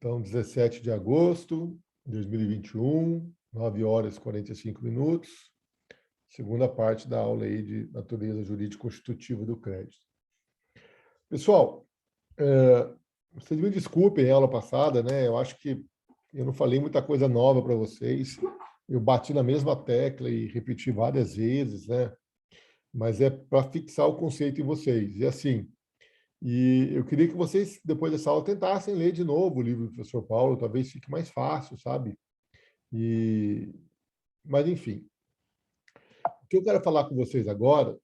Então, 17 de agosto de 2021, 9 horas e 45 minutos, segunda parte da aula aí de natureza jurídica constitutiva do crédito. Pessoal, vocês me desculpem a aula passada, né? Eu acho que eu não falei muita coisa nova para vocês. Eu bati na mesma tecla e repeti várias vezes, né? Mas é para fixar o conceito em vocês. E assim, eu queria que vocês, depois dessa aula, tentassem ler de novo o livro do professor Paulo, talvez fique mais fácil, sabe? Mas, enfim, o que eu quero falar com vocês agora,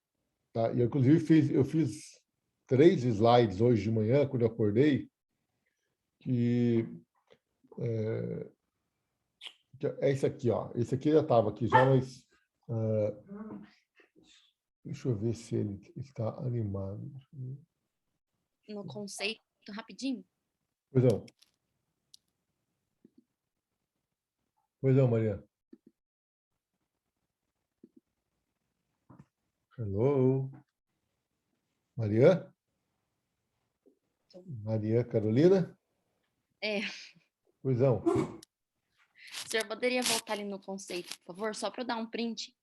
tá? E eu, inclusive, eu fiz 3 slides hoje de manhã, quando eu acordei, que é esse aqui, ó. Esse aqui já estava aqui já, mas deixa eu ver se ele está animado. No conceito, rapidinho. Pois não. Pois não, Maria. Hello? Maria? Maria Carolina? É. Pois não. O senhor poderia voltar ali no conceito, por favor, só para eu dar um print?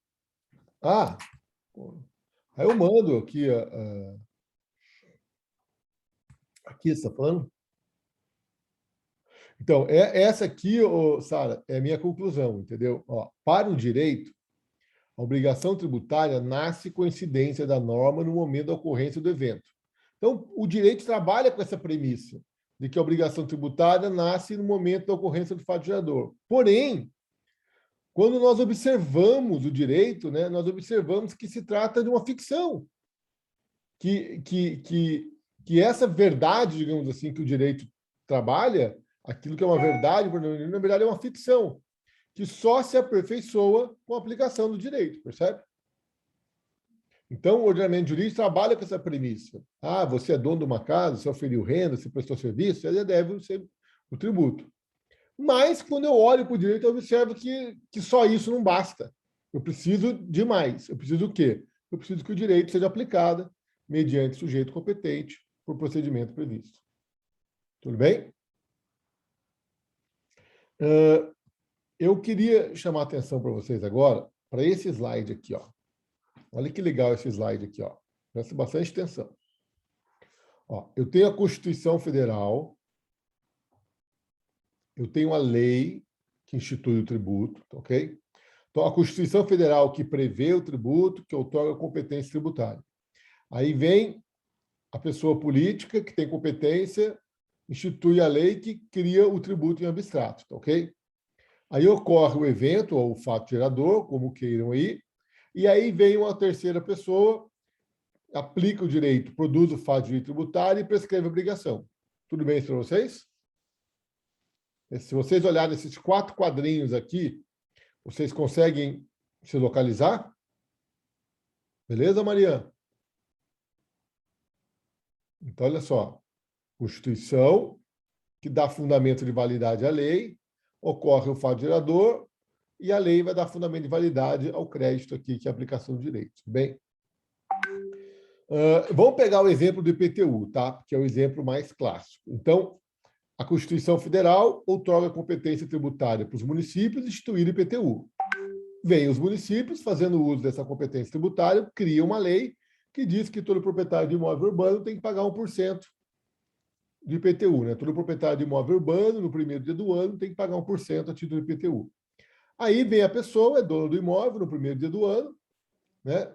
Ah, aí eu mando aqui. Aqui, você está falando? Então, essa aqui, Sara, é a minha conclusão, entendeu? Ó, para o direito, a obrigação tributária nasce com a incidência da norma no momento da ocorrência do evento. Então, o direito trabalha com essa premissa de que a obrigação tributária nasce no momento da ocorrência do fato gerador. Porém, quando nós observamos o direito, né, nós observamos que se trata de uma ficção, que essa verdade, digamos assim, que o direito trabalha, aquilo que é uma verdade, na verdade é uma ficção, que só se aperfeiçoa com a aplicação do direito, percebe? Então, o ordenamento jurídico trabalha com essa premissa. Ah, você é dono de uma casa, você oferiu renda, você prestou serviço, você deve o tributo. Mas, quando eu olho para o direito, eu observo que só isso não basta. Eu preciso de mais. Eu preciso do quê? Eu preciso que o direito seja aplicado mediante sujeito competente por procedimento previsto. Tudo bem? Eu queria chamar a atenção para vocês agora para esse slide aqui, ó. Olha que legal esse slide aqui, ó. Presta bastante atenção. Ó, eu tenho a Constituição Federal, eu tenho a lei que institui o tributo, ok? Então, a Constituição Federal que prevê o tributo, que outorga a competência tributária. Aí vem a pessoa política que tem competência, institui a lei que cria o tributo em abstrato, ok? Aí ocorre o evento, ou o fato gerador, como queiram aí, e aí vem uma terceira pessoa, aplica o direito, produz o fato de direito tributário e prescreve a obrigação. Tudo bem para vocês? Se vocês olharem esses 4 quadrinhos aqui, vocês conseguem se localizar? Beleza, Mariana? Então, olha só. Constituição, que dá fundamento de validade à lei, ocorre o fato gerador, e a lei vai dar fundamento de validade ao crédito aqui, que é a aplicação do direito. Bem, vamos pegar o exemplo do IPTU, tá? Que é o exemplo mais clássico. Então, a Constituição Federal outorga competência tributária para os municípios instituir o IPTU. Vêm os municípios, fazendo uso dessa competência tributária, criam uma lei que diz que todo proprietário de imóvel urbano tem que pagar 1% de IPTU, né? Todo proprietário de imóvel urbano, no primeiro dia do ano, tem que pagar 1% a título de IPTU. Aí vem a pessoa, é dona do imóvel, no primeiro dia do ano, né?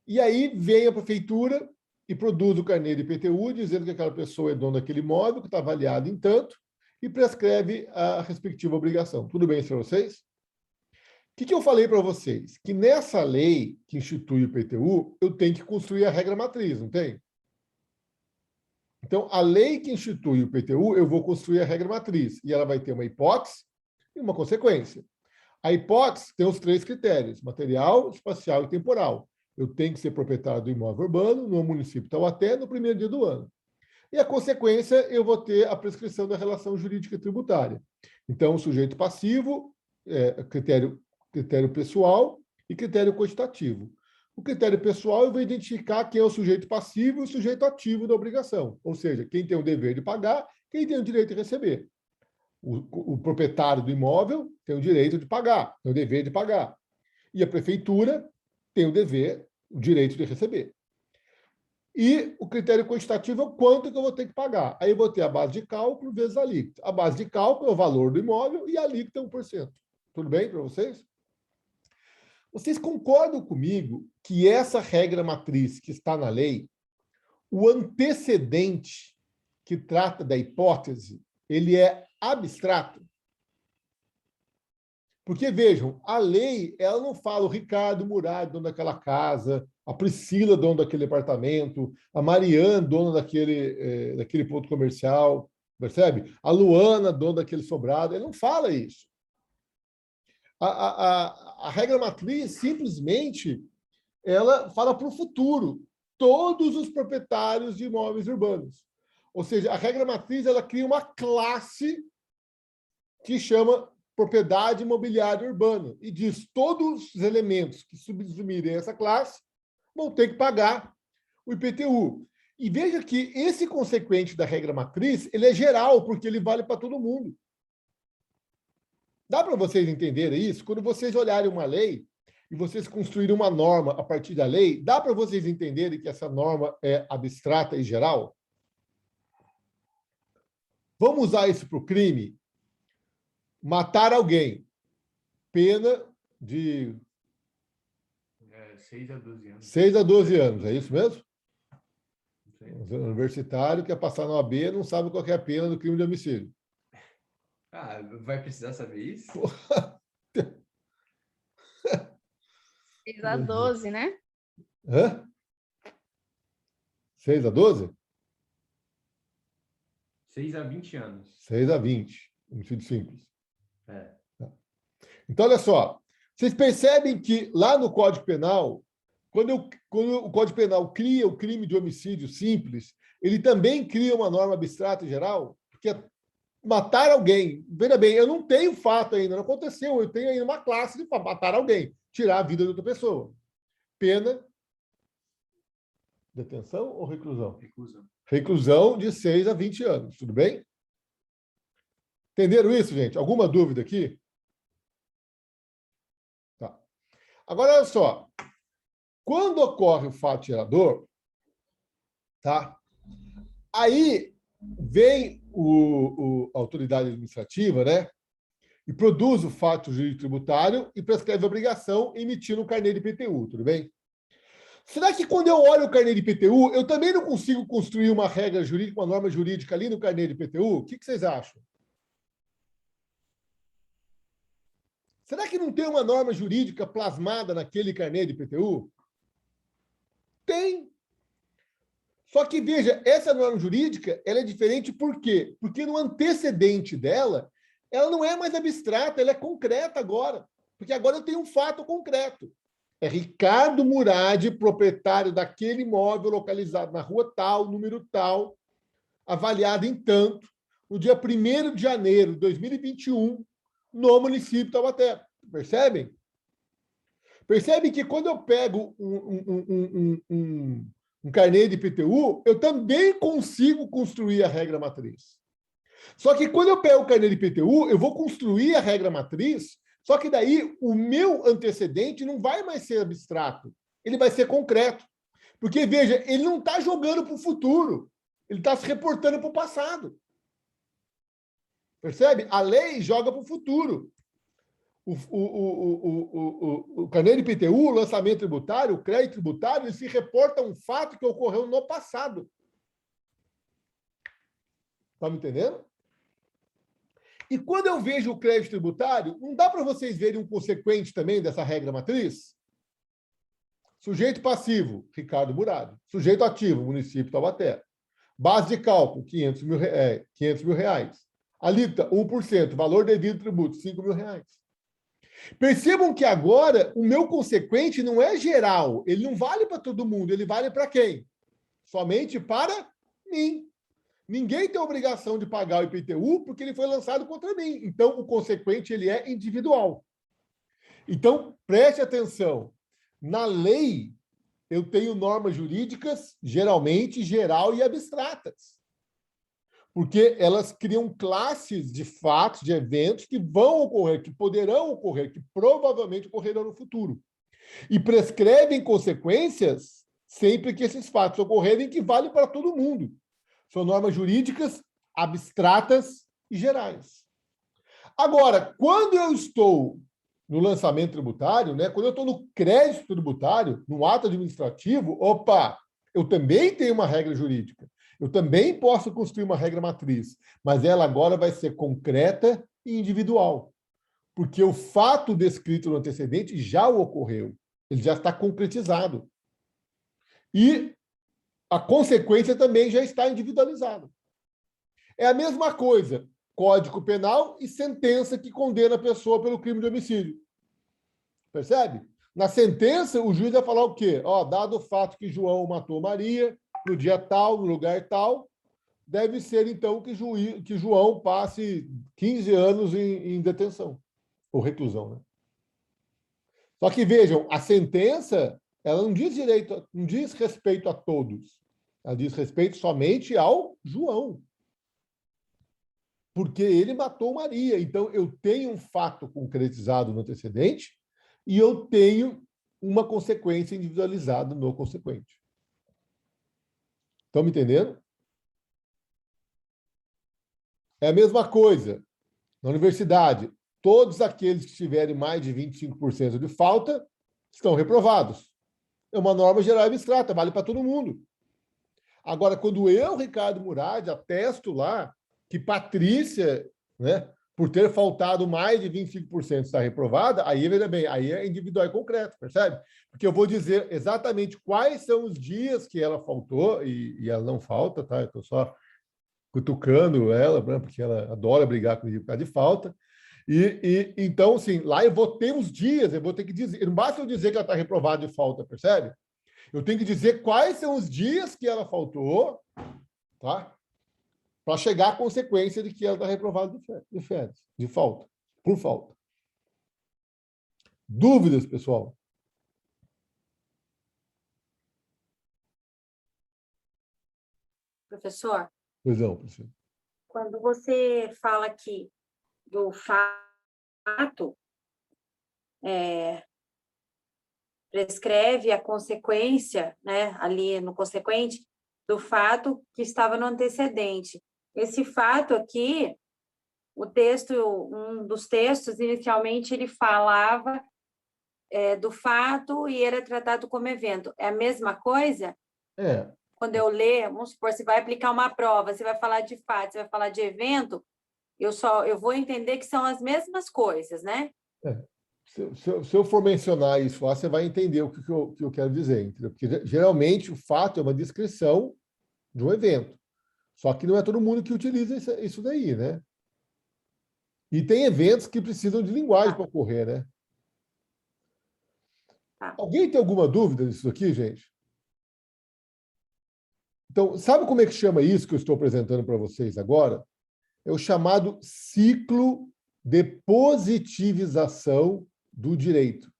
E aí vem a prefeitura e produz o carnê de IPTU, dizendo que aquela pessoa é dona daquele imóvel, que está avaliado em tanto, e prescreve a respectiva obrigação. Tudo bem para vocês? O que eu falei para vocês? Que nessa lei que institui o IPTU, eu tenho que construir a regra matriz, não tem? Então, a lei que institui o IPTU, eu vou construir a regra matriz, e ela vai ter uma hipótese e uma consequência. A hipótese tem os 3 critérios: material, espacial e temporal. Eu tenho que ser proprietário do imóvel urbano, no município Taubaté, no primeiro dia do ano. E a consequência, eu vou ter a prescrição da relação jurídica tributária. Então, sujeito passivo, critério pessoal e critério quantitativo. O critério pessoal, eu vou identificar quem é o sujeito passivo e o sujeito ativo da obrigação, ou seja, quem tem o dever de pagar, quem tem o direito de receber. O proprietário do imóvel tem o direito de pagar, tem o dever de pagar. E a prefeitura tem o dever, o direito de receber. E o critério quantitativo é o quanto que eu vou ter que pagar. Aí eu vou ter a base de cálculo vezes a alíquota. A base de cálculo é o valor do imóvel e a alíquota é 1%. Tudo bem para vocês? Vocês concordam comigo que essa regra matriz que está na lei, o antecedente que trata da hipótese, ele é abstrato? Porque, vejam, a lei, ela não fala o Ricardo Murad, dono daquela casa, a Priscila, dono daquele apartamento, a Mariane, dona daquele ponto comercial, percebe? A Luana, dona daquele sobrado, ele não fala isso. A regra matriz, simplesmente, ela fala para o futuro, todos os proprietários de imóveis urbanos. Ou seja, a regra matriz, ela cria uma classe que chama propriedade imobiliária urbana e diz todos os elementos que subsumirem essa classe vão ter que pagar o IPTU. E veja que esse consequente da regra matriz, ele é geral, porque ele vale para todo mundo. Dá para vocês entenderem isso? Quando vocês olharem uma lei e vocês construírem uma norma a partir da lei, dá para vocês entenderem que essa norma é abstrata e geral? Vamos usar isso para o crime? Matar alguém. Pena de 6 a 12 anos. 6 a 12 anos, é isso mesmo? O universitário quer passar na OAB não sabe qual é a pena do crime de homicídio. Ah, vai precisar saber isso? 6 a 12, né? Hã? 6 a 12? 6 a 20 anos. 6 a 20. Homicídio simples. É. Então, olha só. Vocês percebem que lá no Código Penal, quando o Código Penal cria o crime de homicídio simples, ele também cria uma norma abstrata e geral, porque é matar alguém. Veja bem, eu não tenho fato ainda, não aconteceu, eu tenho ainda uma classe de matar alguém, tirar a vida de outra pessoa. Pena, detenção ou reclusão? Reclusão. Reclusão de 6 a 20 anos, tudo bem? Entenderam isso, gente? Alguma dúvida aqui? Tá. Agora, olha só. Quando ocorre o fato gerador, tá? Aí vem a autoridade administrativa, né? E produz o fato jurídico tributário e prescreve a obrigação emitindo um carnê de IPTU, tudo bem? Será que quando eu olho o carnê de IPTU, eu também não consigo construir uma regra jurídica, uma norma jurídica ali no carnê de IPTU? O que vocês acham? Será que não tem uma norma jurídica plasmada naquele carnê de IPTU? Tem. Só que, veja, essa norma jurídica ela é diferente por quê? Porque no antecedente dela, ela não é mais abstrata, ela é concreta agora. Porque agora eu tenho um fato concreto. É Ricardo Murad, proprietário daquele imóvel localizado na rua tal, número tal, avaliado em tanto, no dia 1º de janeiro de 2021, no município de Taubaté. Percebem? Percebem que quando eu pego um carnê de IPTU, eu também consigo construir a regra matriz. Só que quando eu pego o carnê de IPTU, eu vou construir a regra matriz, só que daí o meu antecedente não vai mais ser abstrato, ele vai ser concreto. Porque, veja, ele não está jogando para o futuro, ele está se reportando para o passado. Percebe? A lei joga para o futuro. O carnê de IPTU, o lançamento tributário, o crédito tributário, ele se reporta a um fato que ocorreu no passado. Está me entendendo? E quando eu vejo o crédito tributário, não dá para vocês verem um consequente também dessa regra matriz? Sujeito passivo, Ricardo Murad. Sujeito ativo, município de Taubaté. Base de cálculo, 500 mil reais. Alíquota, 1%. Valor devido do tributo, 5 mil reais. Percebam que agora o meu consequente não é geral. Ele não vale para todo mundo. Ele vale para quem? Somente para mim. Ninguém tem obrigação de pagar o IPTU porque ele foi lançado contra mim. Então, o consequente ele é individual. Então, preste atenção. Na lei, eu tenho normas jurídicas, geralmente, geral e abstratas. porque elas criam classes de fatos, de eventos que vão ocorrer, que poderão ocorrer, que provavelmente ocorrerão no futuro. E prescrevem consequências sempre que esses fatos ocorrerem, que valem para todo mundo. São normas jurídicas abstratas e gerais. Agora, quando eu estou no lançamento tributário, né, quando eu estou no crédito tributário, no ato administrativo, opa, eu também tenho uma regra jurídica. Eu também posso construir uma regra matriz, mas ela agora vai ser concreta e individual, porque o fato descrito no antecedente já ocorreu, ele já está concretizado. E a consequência também já está individualizada. É a mesma coisa, Código Penal e sentença que condena a pessoa pelo crime de homicídio. Percebe? Na sentença, o juiz vai falar o quê? Ó, dado o fato que João matou Maria, no dia tal, no lugar tal, deve ser, então, que João passe 15 anos em detenção, ou reclusão, né? Só que, vejam, a sentença, ela não diz não diz respeito a todos. Ela diz respeito somente ao João. Porque ele matou Maria. Então, eu tenho um fato concretizado no antecedente e eu tenho uma consequência individualizada no consequente. Estão me entendendo? É a mesma coisa. Na universidade, todos aqueles que tiverem mais de 25% de falta estão reprovados. É uma norma geral abstrata, vale para todo mundo. Agora, quando eu, Ricardo Murad, atesto lá que Patrícia, né, por ter faltado mais de 25% está reprovada, aí, veja bem, aí é individual e concreto, percebe? Porque eu vou dizer exatamente quais são os dias que ela faltou, e ela não falta, tá? Eu estou só cutucando ela, né, porque ela adora brigar comigo por causa de falta. Então, assim, lá eu vou ter os dias, eu vou ter que dizer, não basta eu dizer que ela está reprovada de falta, percebe? Eu tenho que dizer quais são os dias que ela faltou, tá? Para chegar à consequência de que ela está reprovada de falta, por falta. Dúvidas, pessoal? Professor, Pois não, professor. quando você fala aqui do fato, prescreve a consequência, né, ali no consequente, do fato que estava no antecedente. Esse fato aqui, o texto, um dos textos, inicialmente, ele falava do fato e era tratado como evento. É a mesma coisa? É. Quando eu ler, vamos supor, você vai aplicar uma prova, você vai falar de fato, você vai falar de evento, eu vou entender que são as mesmas coisas, né? Se eu for mencionar isso lá, você vai entender o que eu quero dizer, entendeu? Porque geralmente o fato é uma descrição de um evento. Só que não é todo mundo que utiliza isso daí, né? E tem eventos que precisam de linguagem para ocorrer, né? Alguém tem alguma dúvida disso aqui, gente? Então, sabe como é que chama isso que eu estou apresentando para vocês agora? É o chamado ciclo de positivização do direito.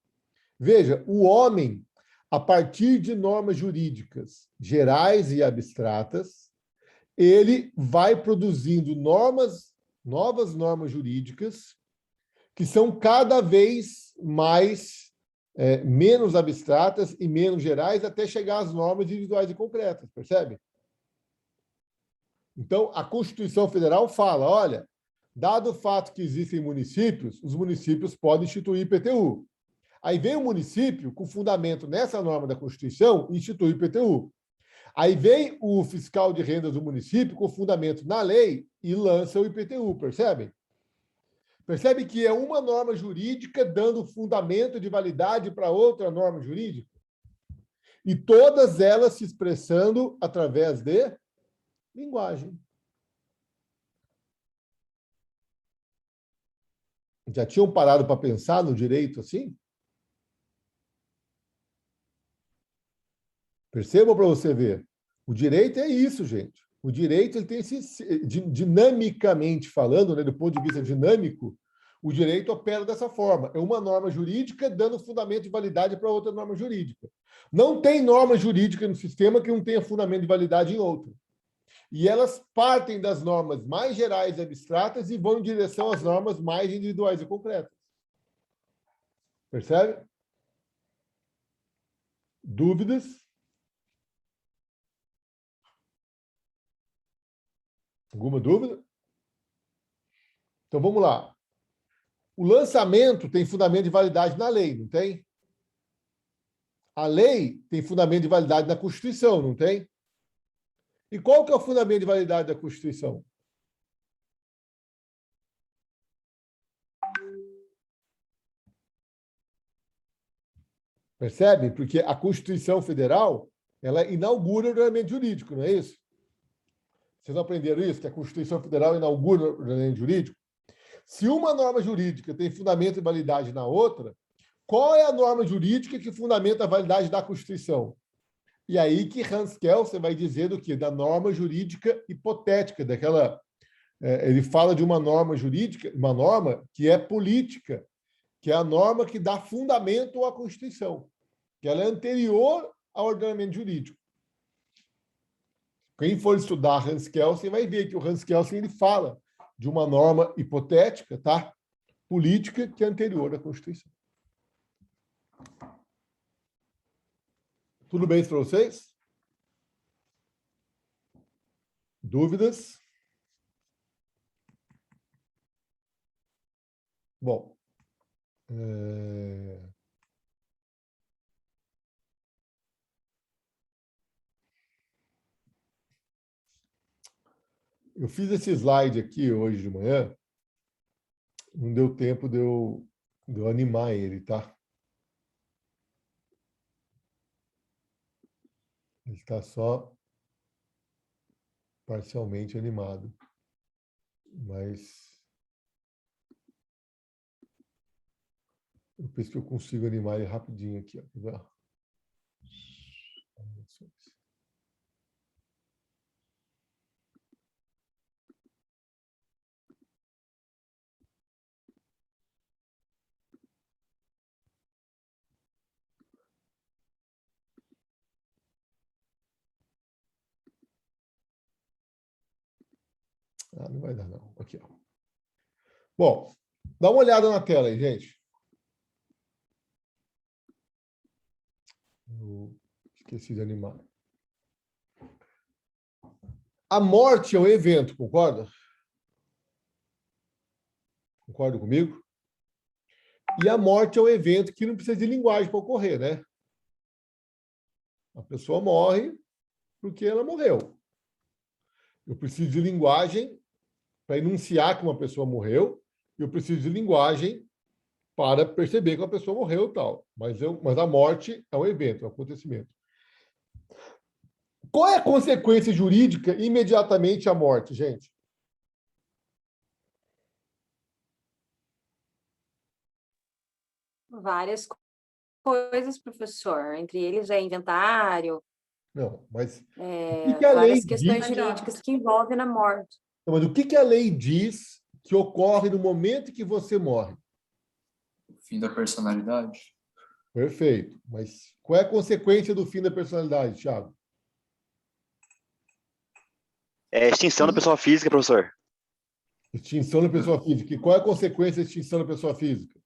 Veja, o homem, a partir de normas jurídicas gerais e abstratas, ele vai produzindo novas normas jurídicas que são cada vez menos abstratas e menos gerais, até chegar às normas individuais e concretas, percebe? Então, a Constituição Federal fala, olha, dado o fato que existem municípios, os municípios podem instituir IPTU. Aí vem o município, com fundamento nessa norma da Constituição, e institui IPTU. Aí vem o fiscal de rendas do município, com fundamento na lei, e lança o IPTU, percebem? Percebe que é uma norma jurídica dando fundamento de validade para outra norma jurídica? E todas elas se expressando através de linguagem. Já tinham parado para pensar no direito assim? Percebam para você ver. O direito é isso, gente. O direito ele tem dinamicamente falando, né, do ponto de vista dinâmico, o direito opera dessa forma. É uma norma jurídica dando fundamento de validade para outra norma jurídica. Não tem norma jurídica no sistema que não tenha fundamento de validade em outra. E elas partem das normas mais gerais e abstratas e vão em direção às normas mais individuais e concretas. Percebe? Dúvidas? Alguma dúvida? Então, vamos lá. O lançamento tem fundamento de validade na lei, não tem? A lei tem fundamento de validade na Constituição, não tem? E qual que é o fundamento de validade da Constituição? Percebe? Porque a Constituição Federal, ela inaugura o ordenamento jurídico, não é isso? Vocês não aprenderam isso? Que a Constituição Federal inaugura o ordenamento jurídico? Se uma norma jurídica tem fundamento e validade na outra, qual é a norma jurídica que fundamenta a validade da Constituição? E aí que Hans Kelsen vai dizer do quê? Da norma jurídica hipotética, daquela... ele fala de uma norma jurídica, uma norma que é política, que é a norma que dá fundamento à Constituição, que ela é anterior ao ordenamento jurídico. Quem for estudar Hans Kelsen vai ver que o Hans Kelsen ele fala de uma norma hipotética, tá? Política, que é anterior à Constituição. Tudo bem para vocês? Dúvidas? Bom. Eu fiz esse slide aqui hoje de manhã, não deu tempo de eu animar ele, tá? Ele está só parcialmente animado. Mas eu penso que eu consigo animar ele rapidinho aqui, ó. Quer ver? Ah, não vai dar, não. Aqui, ó. Bom, dá uma olhada na tela aí, gente. Eu esqueci de animar. A morte é um evento, concorda? Concorda comigo? E a morte é um evento que não precisa de linguagem para ocorrer, né? A pessoa morre porque ela morreu. Eu preciso de linguagem para enunciar que uma pessoa morreu, e eu preciso de linguagem para perceber que uma pessoa morreu e tal. Mas a morte é um evento, é um acontecimento. Qual é a consequência jurídica imediatamente à morte, gente? Várias coisas, professor. Entre eles é inventário, Não, mas o que a lei várias questões diz? jurídicas que envolvem na morte. Não, mas o que a lei diz que ocorre no momento que você morre? O fim da personalidade. Perfeito. Mas qual é a consequência do fim da personalidade, Thiago? É extinção da pessoa física, professor. Extinção da pessoa física. E qual é a consequência da extinção da pessoa física?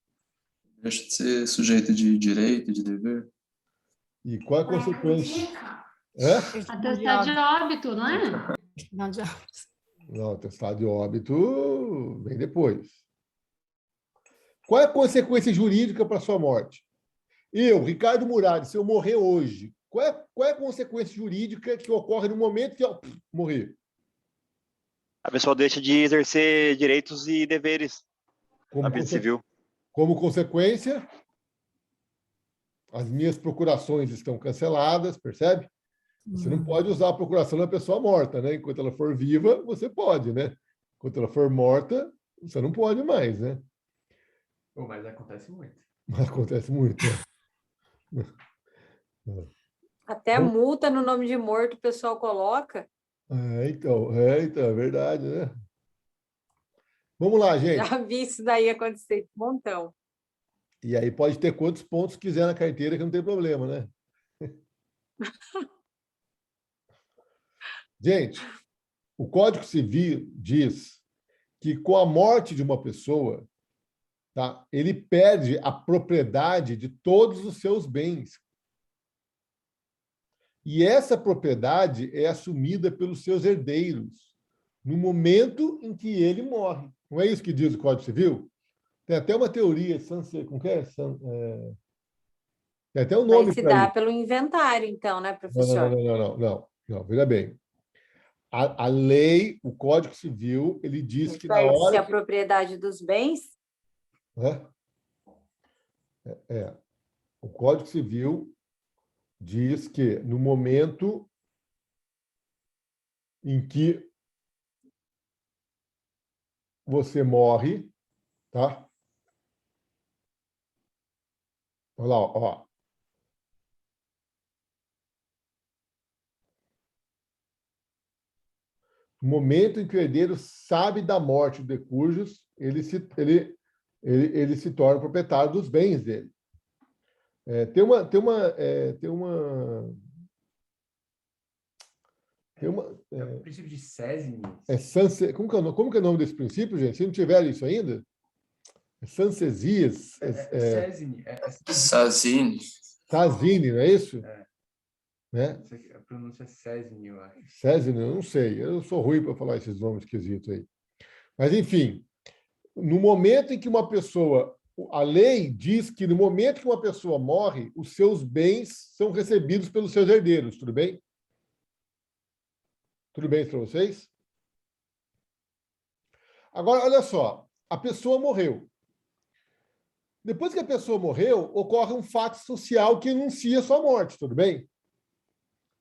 Deixa de ser sujeito de direito, de dever. E qual é a consequência? Hã? Atestado de óbito, não é? Não, de óbito. Não, atestado de óbito vem depois. Qual é a consequência jurídica para a sua morte? Eu, Ricardo Murad, se eu morrer hoje, qual é a consequência jurídica que ocorre no momento que eu morrer? A pessoa deixa de exercer direitos e deveres na vida civil. Como consequência, as minhas procurações estão canceladas, percebe? Você não pode usar a procuração da pessoa morta, né? Enquanto ela for viva, você pode, né? Enquanto ela for morta, você não pode mais, né? Pô, mas acontece muito. Acontece muito. Né? Até multa no nome de morto o pessoal coloca. Então, é verdade, né? Vamos lá, gente. Já vi isso daí acontecer um montão. E aí pode ter quantos pontos quiser na carteira, que não tem problema, né? Gente, o Código Civil diz que com a morte de uma pessoa, tá, ele perde a propriedade de todos os seus bens. E essa propriedade é assumida pelos seus herdeiros no momento em que ele morre. Não é isso que diz o Código Civil? Tem até uma teoria, como que é? Tem até um nome Vai se para dar isso. pelo inventário, então, né, Não, professor? não, veja bem. A lei, o Código Civil, ele diz que na Perde-se hora a propriedade dos bens. O Código Civil diz que no momento em que você morre, tá? Olha lá, ó. No momento em que o herdeiro sabe da morte do decujus, ele se torna proprietário dos bens dele. Tem uma É o princípio de Césime. como que é o nome desse princípio, gente? Se não tiver isso ainda, é Sansesias, Césime. Sazine. Tazini, não é isso? Né? A pronúncia é Césime, eu acho. Césine, eu não sei. Eu sou ruim para falar esses nomes esquisitos aí. Mas, enfim, no momento em que uma pessoa... A lei diz que no momento que uma pessoa morre, os seus bens são recebidos pelos seus herdeiros, tudo bem? Tudo bem para vocês? Agora, olha só, a pessoa morreu. Depois que a pessoa morreu, ocorre um fato social que anuncia sua morte, tudo bem?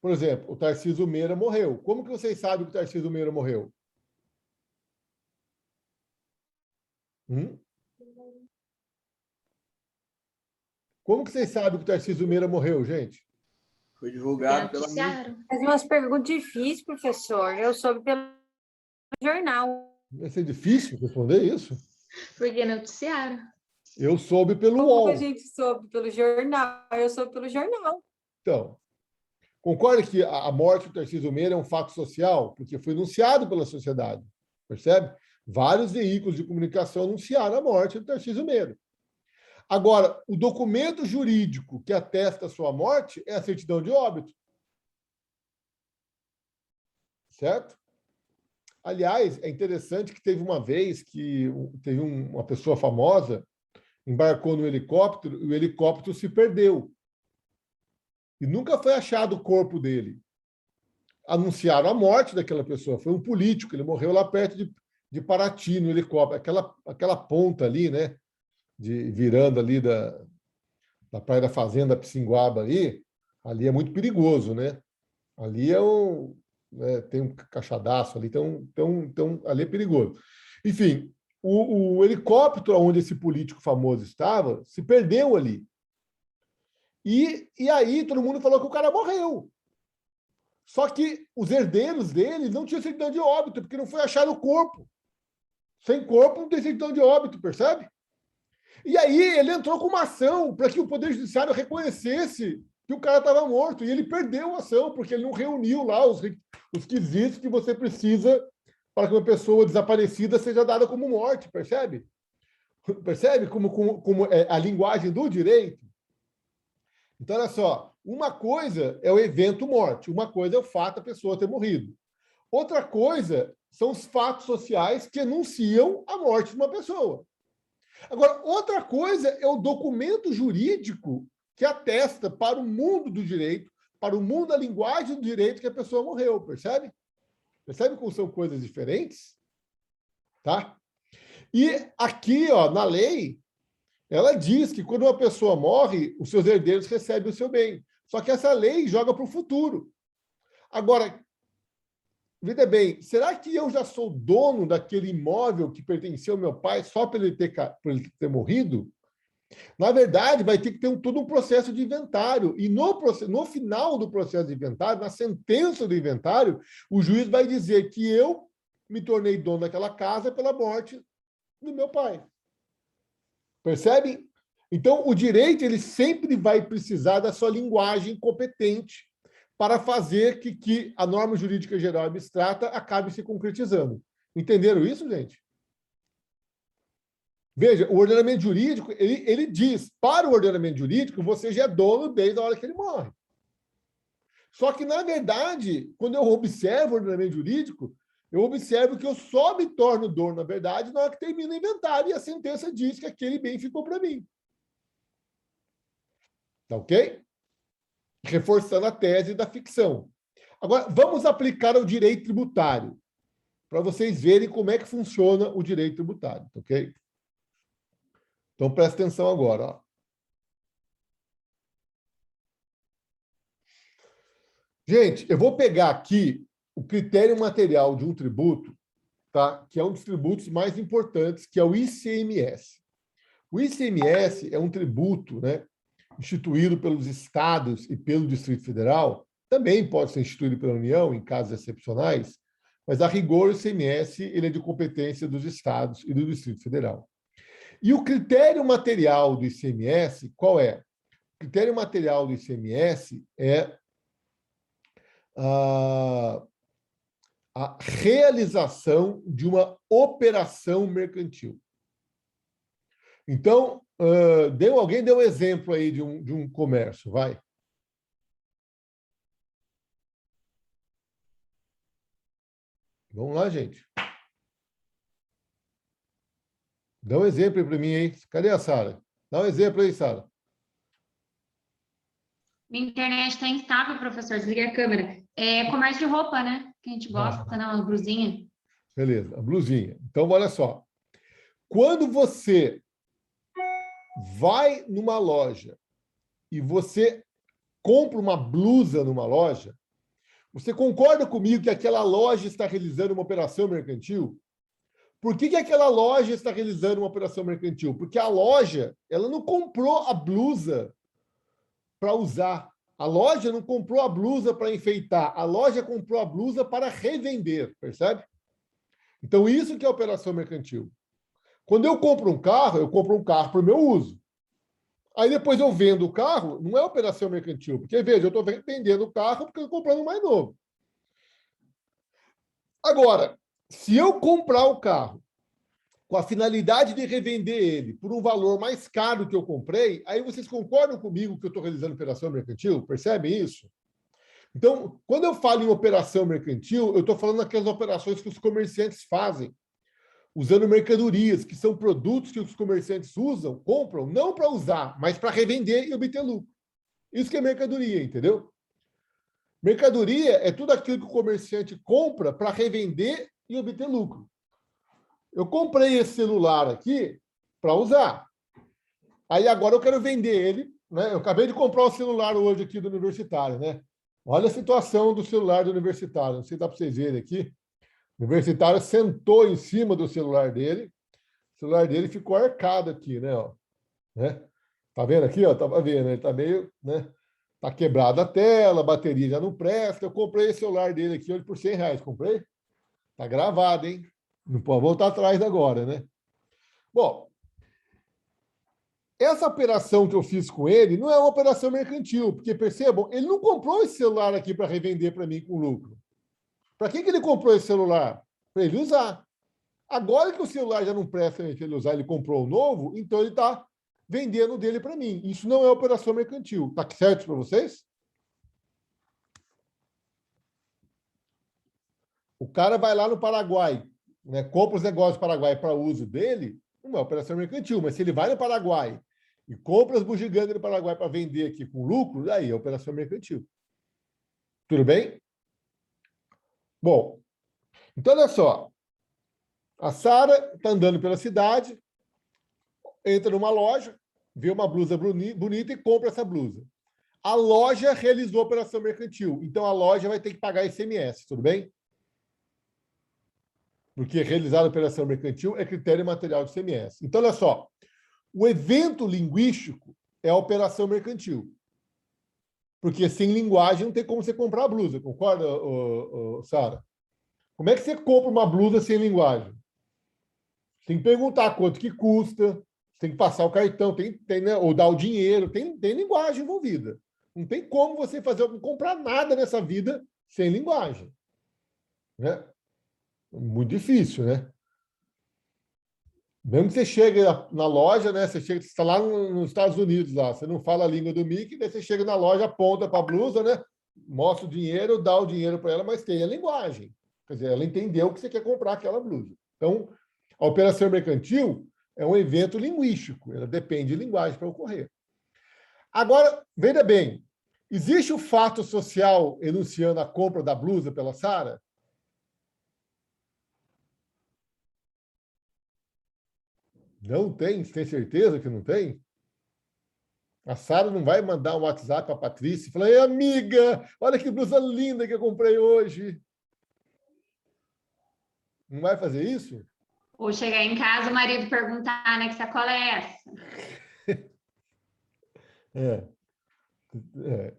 Por exemplo, o Tarcísio Meira morreu. Como que vocês sabem que o Tarcísio Meira morreu? Como que vocês sabem que o Tarcísio Meira morreu, gente? Foi divulgado pela mídia. Noticiaram. Fazia umas perguntas difíceis, professor. Eu soube pelo jornal. Vai ser difícil responder isso? Porque noticiaram. Eu soube pelo Como UOL. a gente soube? Pelo jornal. Eu soube pelo jornal. Então, concorda que a morte do Tarcísio Meira é um fato social? Porque foi anunciado pela sociedade, percebe? Vários veículos de comunicação anunciaram a morte do Tarcísio Meira. Agora, o documento jurídico que atesta a sua morte é a certidão de óbito. Certo? Aliás, é interessante que teve uma vez que teve uma pessoa famosa embarcou no helicóptero e o helicóptero se perdeu. E nunca foi achado o corpo dele. Anunciaram a morte daquela pessoa. Foi um político, ele morreu lá perto de Paraty, no helicóptero. Aquela ponta ali, né? Virando ali da Praia da Fazenda, Pissinguaba ali é muito perigoso, né? Ali tem um cachadaço ali, ali é perigoso. Enfim, o helicóptero onde esse político famoso estava se perdeu ali. E aí todo mundo falou que o cara morreu. Só que os herdeiros dele não tinham certidão de óbito, porque não foi achado o corpo. Sem corpo não tem certidão de óbito, percebe? E aí ele entrou com uma ação para que o Poder Judiciário reconhecesse que o cara estava morto. E ele perdeu a ação, porque ele não reuniu lá os quesitos que você precisa para que uma pessoa desaparecida seja dada como morte, percebe? Percebe como é a linguagem do direito? Então, olha só, uma coisa é o evento morte, uma coisa é o fato da pessoa ter morrido. Outra coisa são os fatos sociais que anunciam a morte de uma pessoa. Agora, outra coisa é o documento jurídico que atesta para o mundo do direito, para o mundo da linguagem do direito que a pessoa morreu, percebe? Percebe como são coisas diferentes? Tá? E aqui, ó, na lei, ela diz que quando uma pessoa morre, os seus herdeiros recebem o seu bem. Só que essa lei joga para o futuro. Agora, veja bem, será que eu já sou dono daquele imóvel que pertencia ao meu pai só por ele ter morrido? Na verdade, vai ter que ter todo um processo de inventário. E no final do processo de inventário, na sentença do inventário, o juiz vai dizer que eu me tornei dono daquela casa pela morte do meu pai. Percebe? Então, o direito ele sempre vai precisar da sua linguagem competente para fazer que a norma jurídica geral abstrata acabe se concretizando. Entenderam isso, gente? Veja, o ordenamento jurídico, ele diz, para o ordenamento jurídico, você já é dono desde a hora que ele morre. Só que, na verdade, quando eu observo o ordenamento jurídico, eu observo que eu só me torno dono, na verdade, na hora que termina o inventário e a sentença diz que aquele bem ficou para mim. Tá ok? Reforçando a tese da ficção. Agora, vamos aplicar ao direito tributário, para vocês verem como é que funciona o direito tributário, tá ok? Então, presta atenção agora. Ó. Gente, eu vou pegar aqui o critério material de um tributo, tá? Que é um dos tributos mais importantes, que é o ICMS. O ICMS é um tributo, né, instituído pelos estados e pelo Distrito Federal, também pode ser instituído pela União em casos excepcionais, mas, a rigor, o ICMS ele é de competência dos estados e do Distrito Federal. E o critério material do ICMS, qual é? O critério material do ICMS é a realização de uma operação mercantil. Então, alguém deu um exemplo aí de um comércio, vai. Vamos lá, gente. Dá um exemplo aí para mim, aí. Cadê a Sara? Dá um exemplo aí, Sara. Minha internet está instável, professor. Desliguei a câmera. É comércio de roupa, né? Que a gente gosta, né? Uma blusinha. Beleza, a blusinha. Então, olha só. Quando você vai numa loja e você compra uma blusa numa loja, você concorda comigo que aquela loja está realizando uma operação mercantil? Por que aquela loja está realizando uma operação mercantil? Porque a loja, ela não comprou a blusa para usar. A loja não comprou a blusa para enfeitar. A loja comprou a blusa para revender, percebe? Então, isso que é operação mercantil. Quando eu compro um carro para o meu uso. Aí depois eu vendo o carro, não é operação mercantil. Porque, veja, eu estou vendendo o carro porque eu estou comprando um mais novo. Agora, se eu comprar o carro com a finalidade de revender ele por um valor mais caro que eu comprei, aí vocês concordam comigo que eu estou realizando operação mercantil? Percebem isso? Então, quando eu falo em operação mercantil, eu estou falando daquelas operações que os comerciantes fazem, usando mercadorias, que são produtos que os comerciantes usam, compram, não para usar, mas para revender e obter lucro. Isso que é mercadoria, entendeu? Mercadoria é tudo aquilo que o comerciante compra para revender e obter lucro. Eu comprei esse celular aqui para usar. Aí agora eu quero vender ele, né? Eu acabei de comprar o celular hoje aqui do universitário, né? Olha a situação do celular do universitário. Não sei se dá para vocês verem aqui. O universitário sentou em cima do celular dele. O celular dele ficou arcado aqui, né? Ó, né? Tá vendo aqui? Ó, tava vendo. Ele tá meio, né? Tá quebrada a tela, a bateria já não presta. Eu comprei esse celular dele aqui hoje por R$100. Comprei? Tá gravado, hein? Não pode voltar atrás agora, né? Bom, essa operação que eu fiz com ele não é uma operação mercantil, porque, percebam, ele não comprou esse celular aqui para revender para mim com lucro. Para que ele comprou esse celular? Para ele usar. Agora que o celular já não presta para ele usar, ele comprou um novo, então ele está vendendo dele para mim. Isso não é operação mercantil. Está certo para vocês? O cara vai lá no Paraguai, né, compra os negócios do Paraguai para uso dele, não é operação mercantil, mas se ele vai no Paraguai e compra as bugigangas do Paraguai para vender aqui com lucro, aí é operação mercantil. Tudo bem? Bom, então olha só. A Sara está andando pela cidade, entra numa loja, vê uma blusa bonita e compra essa blusa. A loja realizou a operação mercantil, então a loja vai ter que pagar ICMS, tudo bem? Porque realizar a operação mercantil é critério material do ICMS. Então, olha só, o evento linguístico é a operação mercantil. Porque sem linguagem não tem como você comprar a blusa, concorda, Sara? Como é que você compra uma blusa sem linguagem? Você tem que perguntar quanto que custa, você tem que passar o cartão, tem, né, ou dar o dinheiro, tem linguagem envolvida. Não tem como você comprar nada nessa vida sem linguagem. Né? Muito difícil, né? Mesmo que você chegue na loja, né? Você está lá nos Estados Unidos, lá, você não fala a língua do Mickey, daí você chega na loja, aponta para a blusa, né? Mostra o dinheiro, dá o dinheiro para ela, mas tem a linguagem. Quer dizer, ela entendeu que você quer comprar aquela blusa. Então, a operação mercantil é um evento linguístico, ela depende de linguagem para ocorrer. Agora, veja bem, existe o fato social enunciando a compra da blusa pela Sara? Não tem? Você tem certeza que não tem? A Sara não vai mandar um WhatsApp para a Patrícia e falar: ei, amiga, olha que blusa linda que eu comprei hoje. Não vai fazer isso? Ou chegar em casa, o marido perguntar, né, que sacola é essa?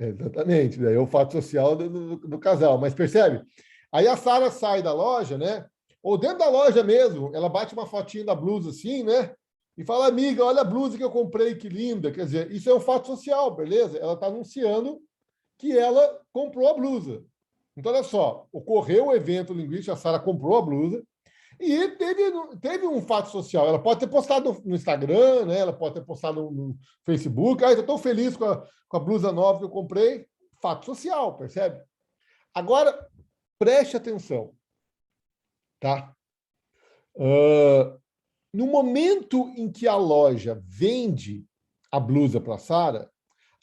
Exatamente. Daí é o fato social do casal. Mas percebe? Aí a Sara sai da loja, né? Ou dentro da loja mesmo, ela bate uma fotinha da blusa assim, né? E fala: amiga, olha a blusa que eu comprei, que linda. Quer dizer, isso é um fato social, beleza? Ela está anunciando que ela comprou a blusa. Então, olha só, ocorreu o evento linguístico, a Sara comprou a blusa, e teve um fato social. Ela pode ter postado no Instagram, né? Ela pode ter postado no Facebook. Ah, estou tão feliz com a blusa nova que eu comprei. Fato social, percebe? Agora, preste atenção. Tá? No momento em que a loja vende a blusa para a Sara,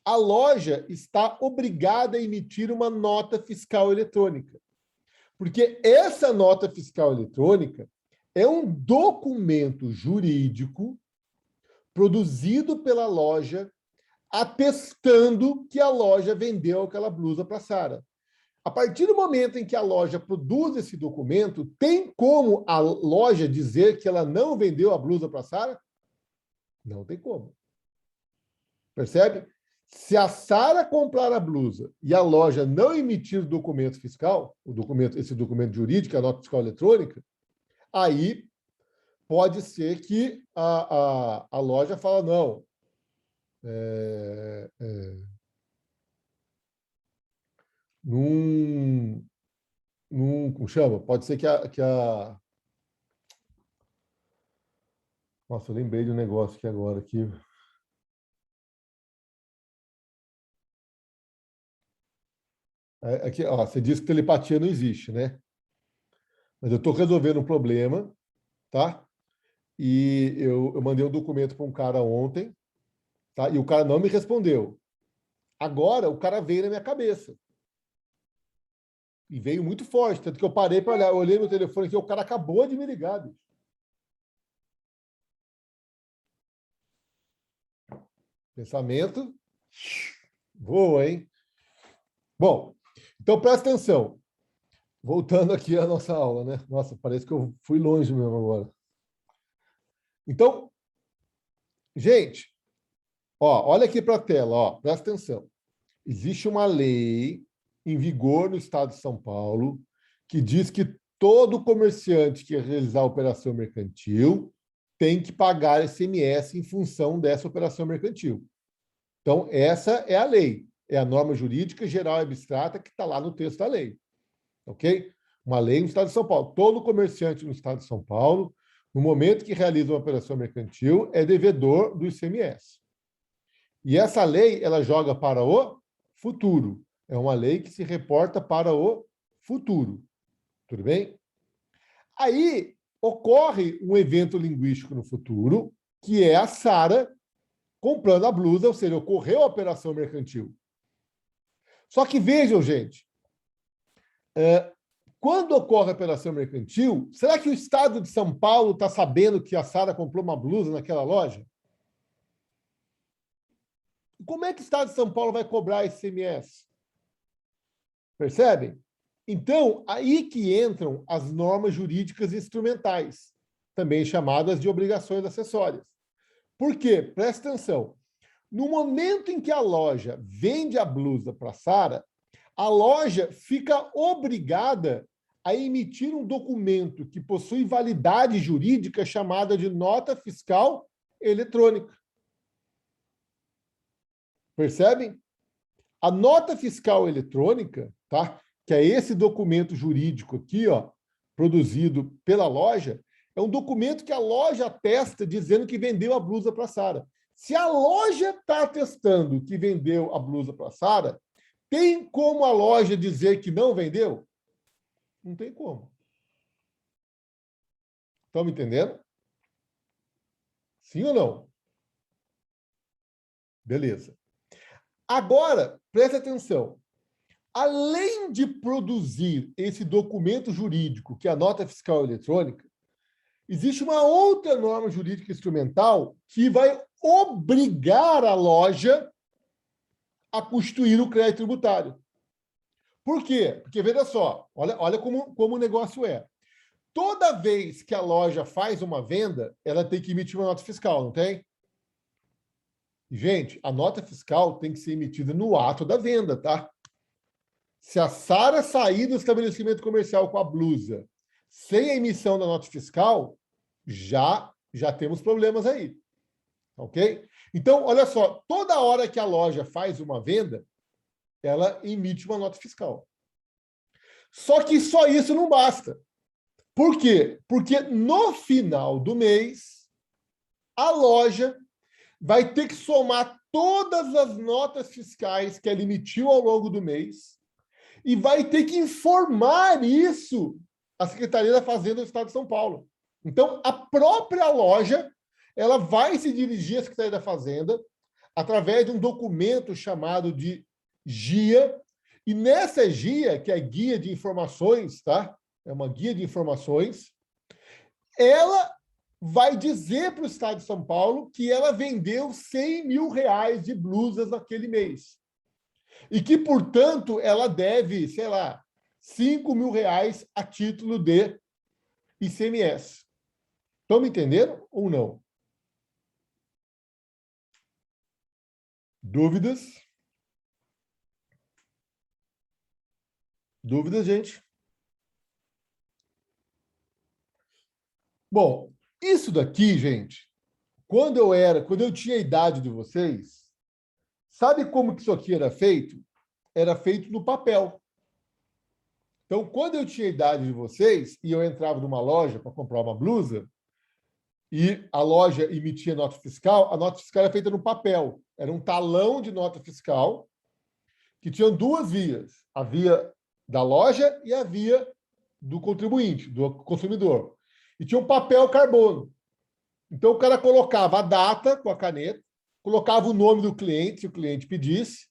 a loja está obrigada a emitir uma nota fiscal eletrônica. Porque essa nota fiscal eletrônica é um documento jurídico produzido pela loja atestando que a loja vendeu aquela blusa para a Sara. A partir do momento em que a loja produz esse documento, tem como a loja dizer que ela não vendeu a blusa para a Sara? Não tem como. Percebe? Se a Sara comprar a blusa e a loja não emitir o documento fiscal, esse documento jurídico, a nota fiscal eletrônica, aí pode ser que a loja fala: não, como chama? Pode ser que a... Nossa, eu lembrei de um negócio aqui agora. Aqui, ó, você disse que telepatia não existe, né? Mas eu estou resolvendo um problema, tá? E eu mandei um documento para um cara ontem, tá? E o cara não me respondeu. Agora, o cara veio na minha cabeça. E veio muito forte, tanto que eu parei para olhar, eu olhei no telefone aqui, o cara acabou de me ligar. Bicho. Pensamento voa, hein? Bom, então presta atenção. Voltando aqui à nossa aula, né? Nossa, parece que eu fui longe mesmo agora. Então, gente, ó, olha aqui para a tela, ó, presta atenção. Existe uma lei em vigor no estado de São Paulo que diz que todo comerciante que realizar a operação mercantil tem que pagar ICMS em função dessa operação mercantil. Então, essa é a lei. É a norma jurídica geral e abstrata que está lá no texto da lei. Ok? Uma lei no estado de São Paulo. Todo comerciante no estado de São Paulo, no momento que realiza uma operação mercantil, é devedor do ICMS. E essa lei, ela joga para o futuro. É uma lei que se reporta para o futuro. Tudo bem? Aí ocorre um evento linguístico no futuro, que é a Sara comprando a blusa, ou seja, ocorreu a operação mercantil. Só que vejam, gente, quando ocorre a operação mercantil, será que o estado de São Paulo está sabendo que a Sara comprou uma blusa naquela loja? Como é que o estado de São Paulo vai cobrar esse ICMS? Percebem? Então, aí que entram as normas jurídicas instrumentais, também chamadas de obrigações acessórias. Por quê? Presta atenção. No momento em que a loja vende a blusa para a Sara, a loja fica obrigada a emitir um documento que possui validade jurídica chamada de nota fiscal eletrônica. Percebem? A nota fiscal eletrônica, tá? Que é esse documento jurídico aqui, ó, produzido pela loja, é um documento que a loja atesta dizendo que vendeu a blusa para a Sara. Se a loja está atestando que vendeu a blusa para a Sara, tem como a loja dizer que não vendeu? Não tem como. Estão me entendendo? Sim ou não? Beleza. Agora, preste atenção. Além de produzir esse documento jurídico, que é a nota fiscal eletrônica, existe uma outra norma jurídica instrumental que vai obrigar a loja a constituir o crédito tributário. Por quê? Porque, veja só, olha como o negócio é. Toda vez que a loja faz uma venda, ela tem que emitir uma nota fiscal, não tem? Gente, a nota fiscal tem que ser emitida no ato da venda, tá? Se a Sara sair do estabelecimento comercial com a blusa sem a emissão da nota fiscal, já temos problemas aí. Ok? Então, olha só, toda hora que a loja faz uma venda, ela emite uma nota fiscal. Só que só isso não basta. Por quê? Porque no final do mês, a loja vai ter que somar todas as notas fiscais que ela emitiu ao longo do mês e vai ter que informar isso à Secretaria da Fazenda do Estado de São Paulo. Então, a própria loja ela vai se dirigir à Secretaria da Fazenda através de um documento chamado de GIA, e nessa GIA, que é Guia de Informações, tá? É uma guia de informações, ela vai dizer para o Estado de São Paulo que ela vendeu R$100 mil de blusas naquele mês. E que, portanto, ela deve, sei lá, R$5 mil a título de ICMS. Estão me entendendo ou não? Dúvidas? Dúvidas, gente? Bom, isso daqui, gente, quando eu tinha a idade de vocês, sabe como que isso aqui era feito? Era feito no papel. Então, quando eu tinha a idade de vocês e eu entrava numa loja para comprar uma blusa e a loja emitia nota fiscal, a nota fiscal era feita no papel. Era um talão de nota fiscal que tinha duas vias. A via da loja e a via do contribuinte, do consumidor. E tinha um papel carbono. Então, o cara colocava a data com a caneta, colocava o nome do cliente, se o cliente pedisse,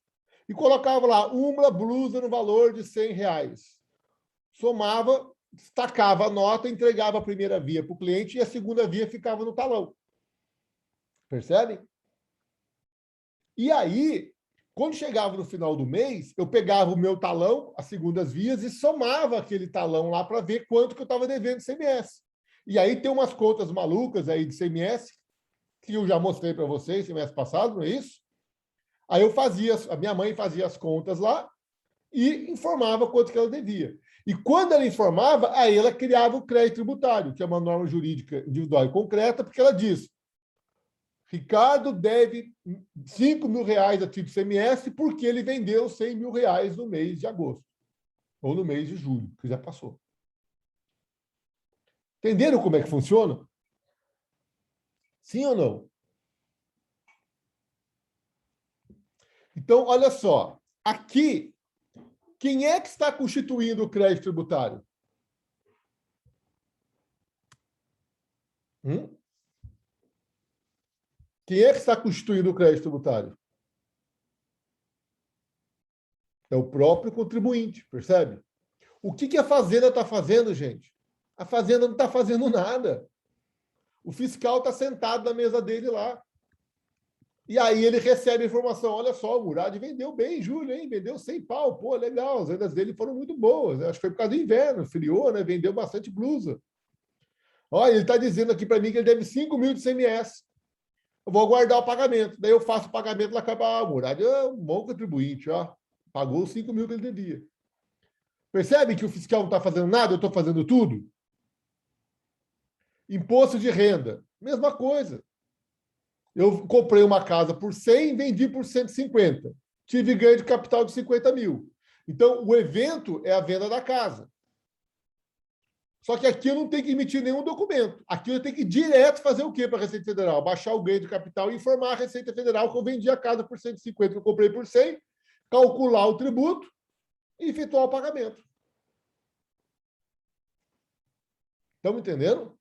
e colocava lá uma blusa no valor de R$100. Somava, destacava a nota, entregava a primeira via para o cliente e a segunda via ficava no talão. Percebem? E aí, quando chegava no final do mês, eu pegava o meu talão, as segundas vias, e somava aquele talão lá para ver quanto que eu estava devendo de ICMS. E aí tem umas contas malucas aí de ICMS, que eu já mostrei para vocês semestre passado, não é isso? Aí a minha mãe fazia as contas lá e informava quanto que ela devia. E quando ela informava, aí ela criava o crédito tributário, que é uma norma jurídica individual e concreta, porque ela diz: Ricardo deve R$5 mil a título de ICMS porque ele vendeu R$100 mil no mês de agosto, ou no mês de julho, que já passou. Entenderam como é que funciona? Sim ou não? Então, olha só. Aqui, quem é que está constituindo o crédito tributário? Quem é que está constituindo o crédito tributário? É o próprio contribuinte, percebe? O que a Fazenda está fazendo, gente? A Fazenda não está fazendo nada. O fiscal está sentado na mesa dele lá. E aí ele recebe a informação: olha só, o Murad vendeu bem em julho, hein? Vendeu 100 pau. Pô, legal, as vendas dele foram muito boas. Acho que foi por causa do inverno, friou, né? Vendeu bastante blusa. Olha, ele está dizendo aqui para mim que ele deve 5 mil de ICMS. Eu vou aguardar o pagamento. Daí eu faço o pagamento lá, acaba, o Murad é um bom contribuinte, ó. Pagou os 5 mil que ele devia. Percebe que o fiscal não está fazendo nada, eu estou fazendo tudo? Imposto de renda, mesma coisa. Eu comprei uma casa por 100 e vendi por 150. tive ganho de capital de 50 mil. Então, o evento é a venda da casa. Só que aqui eu não tenho que emitir nenhum documento. Aqui eu tenho que ir direto fazer o quê para a Receita Federal? Baixar o ganho de capital e informar a Receita Federal que eu vendi a casa por 150, que eu comprei por 100, calcular o tributo e efetuar o pagamento. Estão entendendo?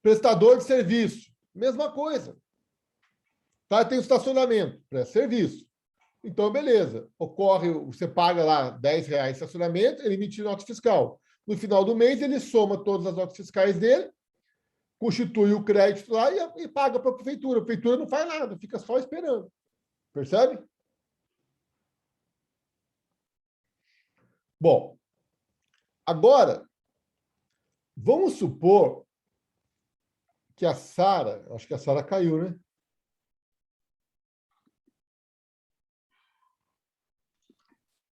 Prestador de serviço, mesma coisa. Tá? Tem o estacionamento, presta serviço. Então, beleza. Ocorre, você paga lá R$10 de estacionamento, ele emite nota fiscal. No final do mês, ele soma todas as notas fiscais dele, constitui o crédito lá e paga para a prefeitura. A prefeitura não faz nada, fica só esperando. Percebe? Bom, agora, vamos supor que a Sara, acho que a Sara caiu, né?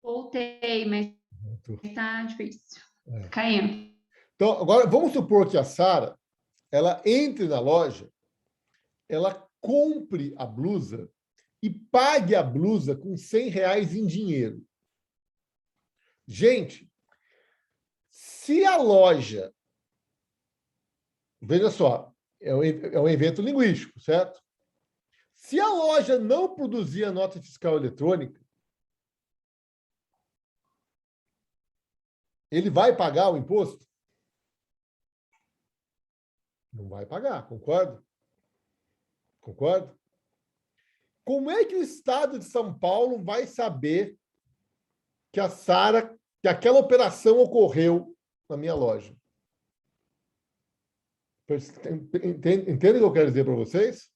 Voltei, mas está difícil. Caindo. Então, agora, vamos supor que a Sara, ela entre na loja, ela compre a blusa e pague a blusa com R$100 em dinheiro. Gente, se a loja... Veja só, é um evento linguístico, certo? Se a loja não produzir a nota fiscal eletrônica, ele vai pagar o imposto? Não vai pagar, concorda? Concorda? Como é que o Estado de São Paulo vai saber que a Sara, que aquela operação ocorreu na minha loja? Entende o que eu quero dizer para vocês?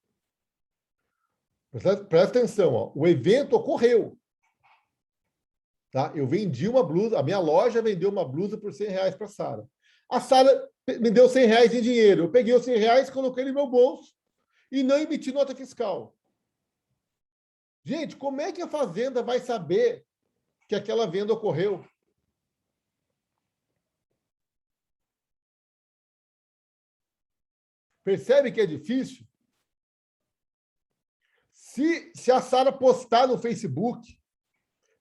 Presta atenção, ó. O evento ocorreu. Tá? Eu vendi uma blusa, a minha loja vendeu uma blusa por R$100 para a Sara. A Sara me deu R$100 em dinheiro. Eu peguei os R$100, coloquei no meu bolso e não emiti nota fiscal. Gente, como é que a Fazenda vai saber que aquela venda ocorreu? Percebe que é difícil? Se a Sara postar no Facebook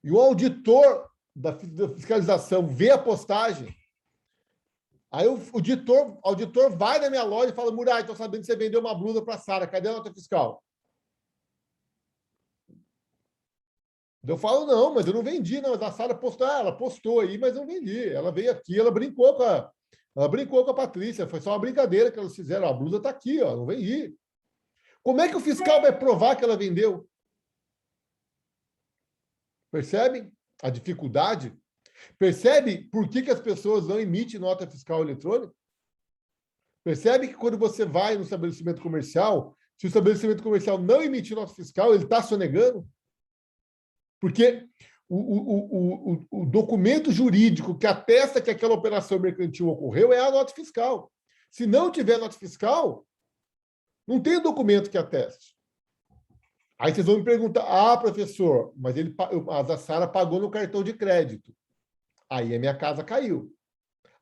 e o auditor da fiscalização vê a postagem, aí o auditor vai na minha loja e fala: Murad, estou sabendo que você vendeu uma blusa para a Sara, cadê a nota fiscal? Eu falo: não, mas eu não vendi, não. Mas a Sara postou, ela postou aí, mas eu não vendi. Ela veio aqui, ela brincou com a Patrícia, foi só uma brincadeira que elas fizeram. A blusa está aqui, ó, não vendi. Como é que o fiscal vai provar que ela vendeu? Percebem a dificuldade? Percebe por que as pessoas não emitem nota fiscal eletrônica? Percebe que quando você vai no estabelecimento comercial, se o estabelecimento comercial não emitir nota fiscal, ele está sonegando? Porque o documento jurídico que atesta que aquela operação mercantil ocorreu é a nota fiscal. Se não tiver nota fiscal, não tem documento que ateste. Aí vocês vão me perguntar: professor, mas a Sara pagou no cartão de crédito. Aí a minha casa caiu.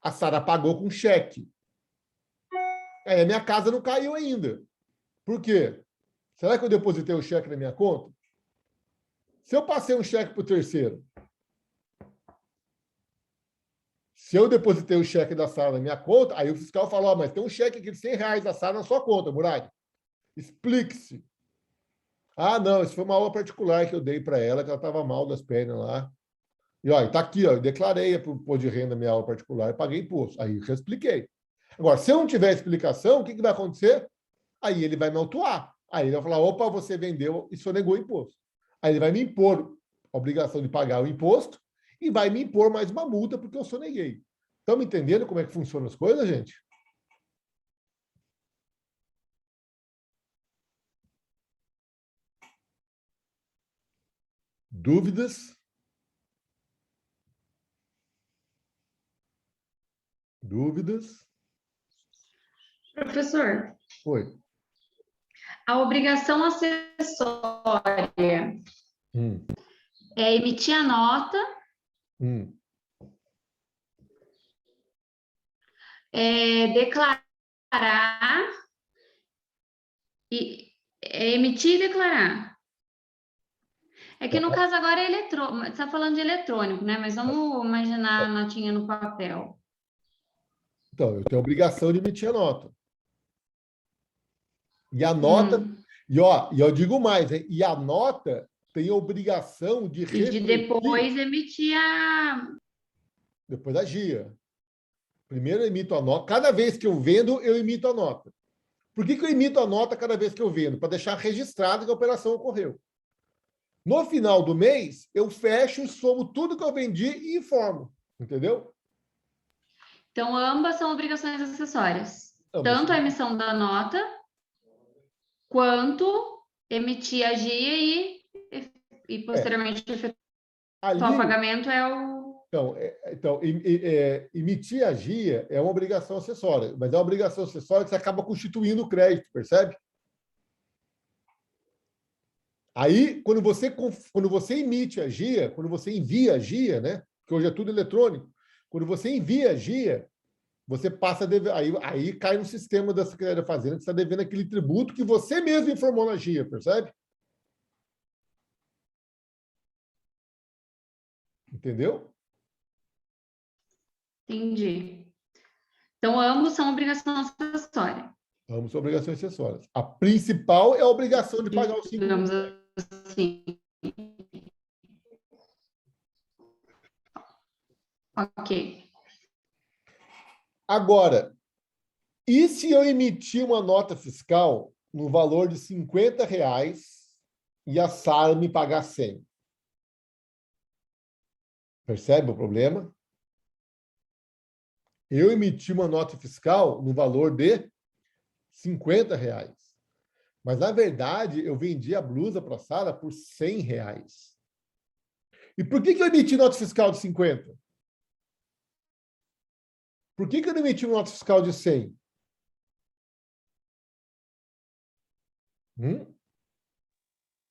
A Sara pagou com cheque. Aí a minha casa não caiu ainda. Por quê? Será que eu depositei o cheque na minha conta? Se eu passei um cheque para o terceiro, se eu depositei o cheque da Sara na minha conta, aí o fiscal falou: mas tem um cheque aqui de R$100 da Sara na sua conta, Murad. Explique-se. Não, isso foi uma aula particular que eu dei para ela, que ela estava mal das pernas lá. E olha, está aqui, ó, eu declarei para o imposto de renda minha aula particular, eu paguei imposto. Aí eu expliquei. Agora, se eu não tiver explicação, o que vai acontecer? Aí ele vai me autuar. Aí ele vai falar: opa, você vendeu e sonegou o imposto. Aí ele vai me impor a obrigação de pagar o imposto e vai me impor mais uma multa porque eu soneguei. Estão me entendendo como é que funcionam as coisas, gente? Dúvidas? Dúvidas? Professor, Oi. a obrigação acessória é emitir a nota, declarar, emitir e declarar. É que no caso agora é eletrônico, você está falando de eletrônico, né? Mas vamos imaginar a notinha no papel. Então, eu tenho a obrigação de emitir a nota. E a nota, e eu digo mais, hein? E a nota tem a obrigação de E de refletir depois emitir a... depois da GIA. Primeiro eu emito a nota. Cada vez que eu vendo, eu emito a nota. Por que eu emito a nota cada vez que eu vendo? Para deixar registrado que a operação ocorreu. No final do mês, eu fecho, somo tudo que eu vendi e informo. Entendeu? Então, ambas são obrigações acessórias. Ambas. Tanto a emissão da nota, quanto emitir a GIA e posteriormente efetuar o pagamento é o... Então, emitir a GIA é uma obrigação acessória, mas é uma obrigação acessória que você acaba constituindo o crédito, percebe? Aí, quando você emite a GIA, quando você envia a GIA, né? Porque hoje é tudo eletrônico, quando você envia a GIA, você passa a dever, aí cai no sistema da Secretaria da Fazenda, que está devendo aquele tributo que você mesmo informou na GIA, percebe? Entendeu? Entendi. Então, ambos são obrigação acessória. Ambos são obrigações acessórias. A principal é a obrigação de pagar os 5 mil. Digamos assim. Ok. Agora, e se eu emitir uma nota fiscal no valor de R$50 e a Sara me pagar 100? Percebe o problema? Eu emiti uma nota fiscal no valor de R$50. Mas, na verdade, eu vendi a blusa para a Sara por R$100. E por que eu emiti nota fiscal de 50? Por que eu não emiti uma nota fiscal de 100?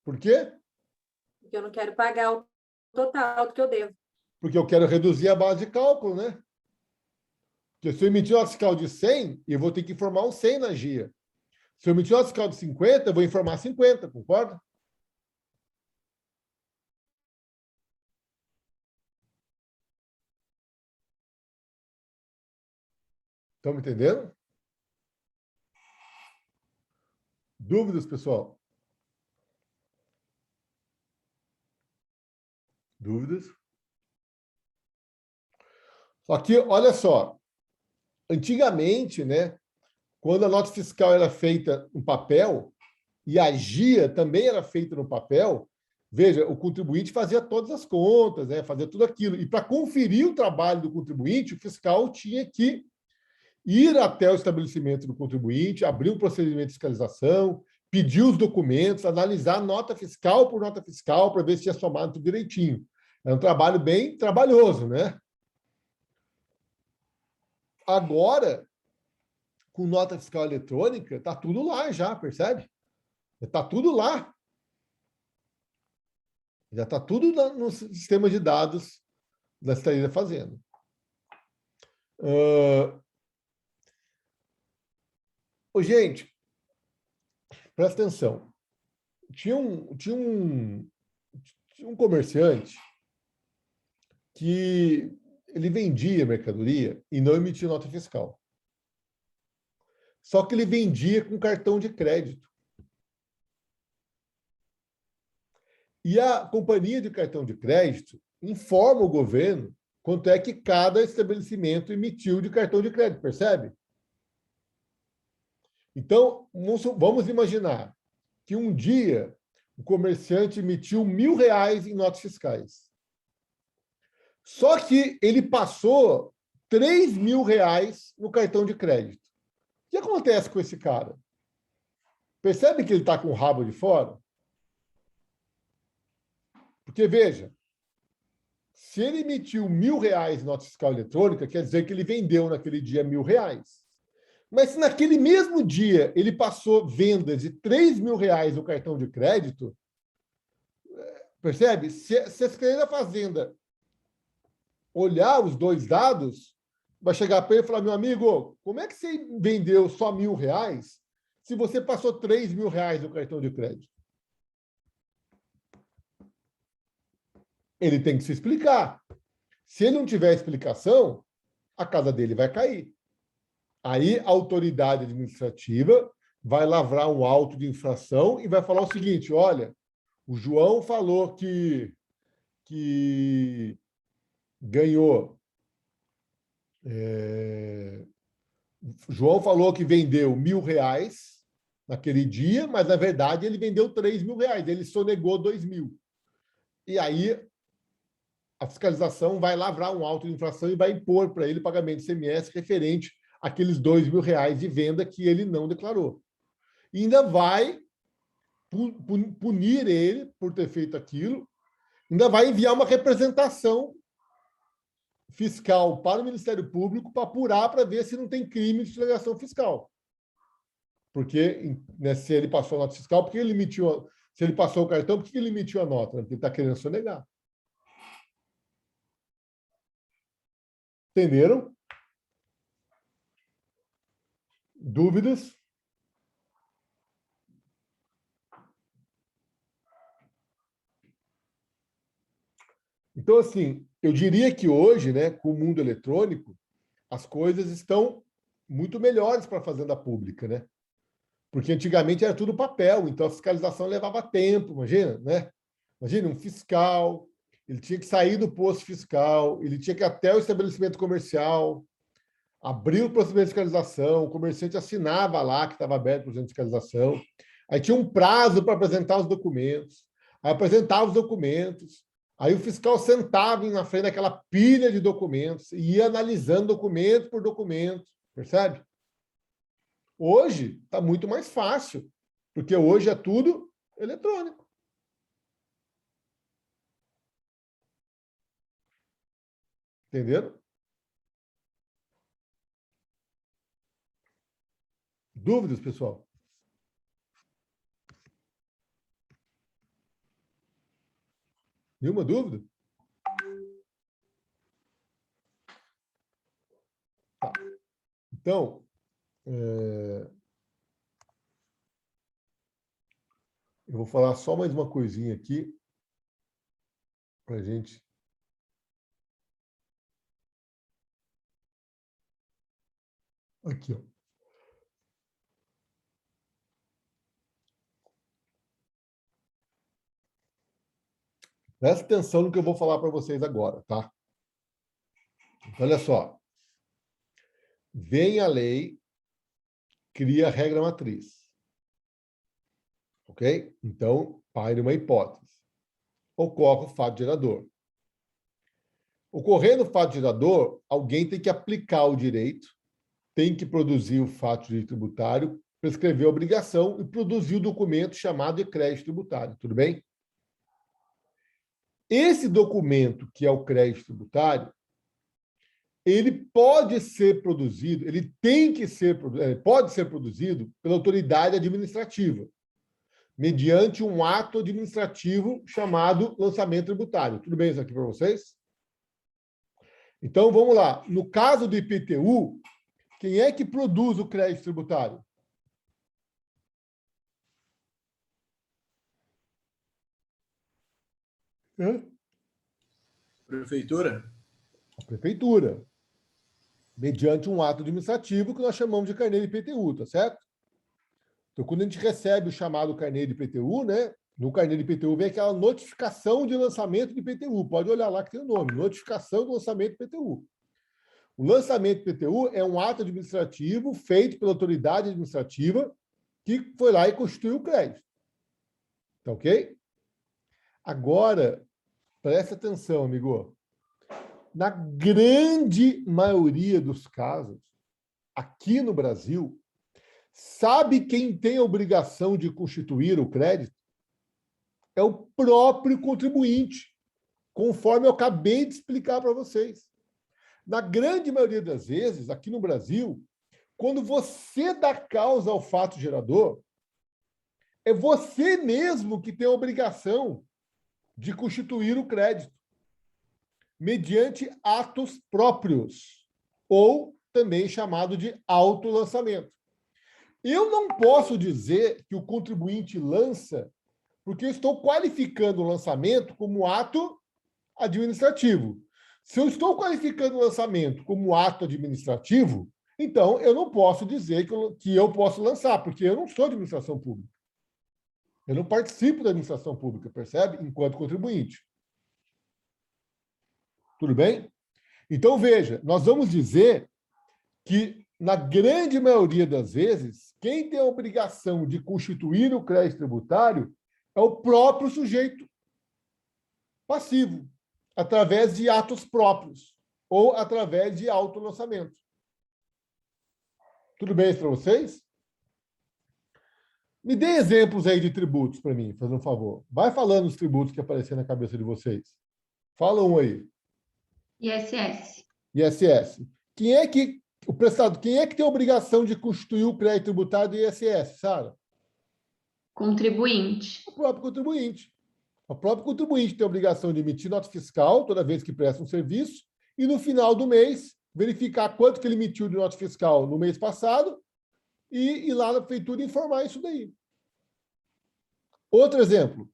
Por quê? Porque eu não quero pagar o total do que eu devo. Porque eu quero reduzir a base de cálculo, né? Porque se eu emitir uma fiscal de 100, eu vou ter que informar um 100 na GIA. Se eu emitir uma fiscal de 50, eu vou informar 50, concorda? Estão me entendendo? Dúvidas, pessoal? Dúvidas? Só que, olha só, antigamente, né, quando a nota fiscal era feita no papel e a GIA também era feita no papel, veja, o contribuinte fazia todas as contas, né, fazia tudo aquilo. E para conferir o trabalho do contribuinte, o fiscal tinha que ir até o estabelecimento do contribuinte, abrir um procedimento de fiscalização, pedir os documentos, analisar nota fiscal por nota fiscal para ver se tinha somado tudo direitinho. É um trabalho bem trabalhoso, né? Agora, com nota fiscal eletrônica, está tudo lá já, percebe? Está tudo lá. Já está tudo no sistema de dados da Secretaria da Fazenda. Gente, presta atenção. Tinha um comerciante que ele vendia mercadoria e não emitia nota fiscal. Só que ele vendia com cartão de crédito. E a companhia de cartão de crédito informa o governo quanto é que cada estabelecimento emitiu de cartão de crédito, percebe? Então, vamos imaginar que um dia o comerciante emitiu R$1.000 em notas fiscais. Só que ele passou R$3.000 no cartão de crédito. O que acontece com esse cara? Percebe que ele está com o rabo de fora? Porque, veja, se ele emitiu R$1.000 em nota fiscal eletrônica, quer dizer que ele vendeu naquele dia R$1.000. Mas se naquele mesmo dia ele passou vendas de R$3.000 no cartão de crédito, percebe? Se a Secretaria da Fazenda olhar os dois dados, vai chegar para ele e falar, meu amigo, como é que você vendeu só R$1.000 se você passou R$3.000 no cartão de crédito? Ele tem que se explicar. Se ele não tiver explicação, a casa dele vai cair. Aí a autoridade administrativa vai lavrar um auto de infração e vai falar o seguinte: olha, o João falou que ganhou. João falou que vendeu R$1.000 naquele dia, mas na verdade ele vendeu R$3.000. Ele sonegou 2.000. E aí a fiscalização vai lavrar um auto de infração e vai impor para ele pagamento de ICMS referente àqueles R$2.000 de venda que ele não declarou. E ainda vai punir ele por ter feito aquilo, ainda vai enviar uma representação fiscal para o Ministério Público para apurar, para ver se não tem crime de sonegação fiscal. Porque, né, se ele passou a nota fiscal, porque ele emitiu, se ele passou o cartão, por que ele emitiu a nota? Porque ele está querendo sonegar. Entenderam? Dúvidas? Então, assim, eu diria que hoje, né, com o mundo eletrônico, as coisas estão muito melhores para a fazenda pública, né? Porque antigamente era tudo papel, então a fiscalização levava tempo, imagina, né? Imagina um fiscal, ele tinha que sair do posto fiscal, ele tinha que ir até o estabelecimento comercial, abrir o procedimento de fiscalização, o comerciante assinava lá que estava aberto o procedimento de fiscalização, aí tinha um prazo para apresentar os documentos, aí apresentava os documentos, aí o fiscal sentava na frente daquela pilha de documentos e ia analisando documento por documento, percebe? Hoje está muito mais fácil, porque hoje é tudo eletrônico. Entenderam? Dúvidas, pessoal? Nenhuma dúvida? Tá. Então, eu vou falar só mais uma coisinha aqui para a gente. Aqui, ó. Presta atenção no que eu vou falar para vocês agora, tá? Olha só. Vem a lei, cria a regra matriz. Ok? Então, paire uma hipótese. Ocorre o fato gerador. Ocorrendo o fato gerador, alguém tem que aplicar o direito, tem que produzir o fato de tributário, prescrever a obrigação e produzir o documento chamado de crédito tributário. Tudo bem? Esse documento, que é o crédito tributário, ele pode ser produzido, ele pode ser produzido pela autoridade administrativa, mediante um ato administrativo chamado lançamento tributário. Tudo bem isso aqui para vocês? Então, vamos lá. No caso do IPTU, quem é que produz o crédito tributário? Prefeitura? A prefeitura. Mediante um ato administrativo que nós chamamos de carnê de IPTU, tá certo? Então, quando a gente recebe o chamado carnê de IPTU, né? No carnê de IPTU vem aquela notificação de lançamento de IPTU. Pode olhar lá que tem o nome, notificação de lançamento de IPTU. O lançamento de IPTU é um ato administrativo feito pela autoridade administrativa que foi lá e constituiu o crédito. Tá ok? Agora, preste atenção, amigo. Na grande maioria dos casos, aqui no Brasil, sabe quem tem a obrigação de constituir o crédito? É o próprio contribuinte, conforme eu acabei de explicar para vocês. Na grande maioria das vezes, aqui no Brasil, quando você dá causa ao fato gerador, é você mesmo que tem a obrigação de constituir o crédito, mediante atos próprios, ou também chamado de autolançamento. Eu não posso dizer que o contribuinte lança, porque eu estou qualificando o lançamento como ato administrativo. Se eu estou qualificando o lançamento como ato administrativo, então eu não posso dizer que eu posso lançar, porque eu não sou de administração pública. Eu não participo da administração pública, percebe? Enquanto contribuinte. Tudo bem? Então, veja, nós vamos dizer que, na grande maioria das vezes, quem tem a obrigação de constituir o crédito tributário é o próprio sujeito passivo, através de atos próprios ou através de autolançamento. Tudo bem isso para vocês? Me dê exemplos aí de tributos para mim, fazendo um favor. Vai falando os tributos que apareceram na cabeça de vocês. Fala um aí. ISS. ISS. Quem é que tem a obrigação de constituir o crédito tributário do ISS, Sara? Contribuinte. O próprio contribuinte. O próprio contribuinte tem a obrigação de emitir nota fiscal toda vez que presta um serviço e, no final do mês, verificar quanto que ele emitiu de nota fiscal no mês passado e ir lá na prefeitura informar isso daí. Outro exemplo.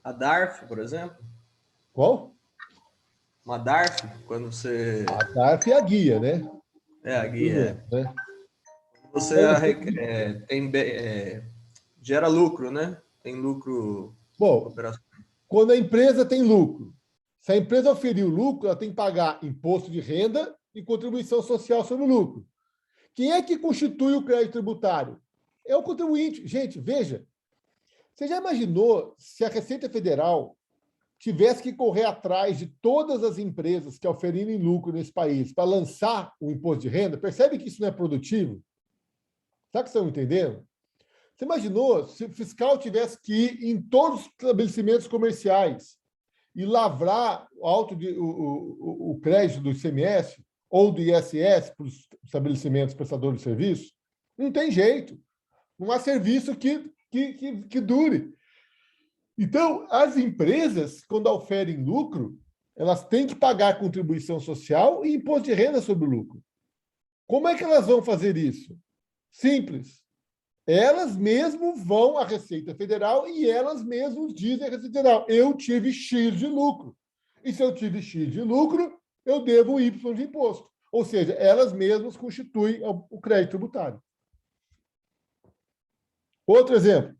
A DARF, por exemplo. Qual? Uma DARF, quando você... A DARF é a guia, né? É, a guia. Né? Você gera lucro, né? Tem lucro... Bom, quando a empresa tem lucro, se a empresa oferir o lucro, ela tem que pagar imposto de renda e contribuição social sobre o lucro. Quem é que constitui o crédito tributário? É o contribuinte. Gente, veja, você já imaginou se a Receita Federal tivesse que correr atrás de todas as empresas que oferirem lucro nesse país para lançar o imposto de renda? Percebe que isso não é produtivo? Sabe o que vocês estão entendendo? Você imaginou se o fiscal tivesse que ir em todos os estabelecimentos comerciais e lavrar o crédito do ICMS ou do ISS para os estabelecimentos prestadores de serviço? Não tem jeito. Não há serviço que dure. Então, as empresas, quando oferem lucro, elas têm que pagar contribuição social e imposto de renda sobre o lucro. Como é que elas vão fazer isso? Simples. Elas mesmas vão à Receita Federal e elas mesmas dizem à Receita Federal: eu tive X de lucro. E se eu tive X de lucro, eu devo Y de imposto. Ou seja, elas mesmas constituem o crédito tributário. Outro exemplo.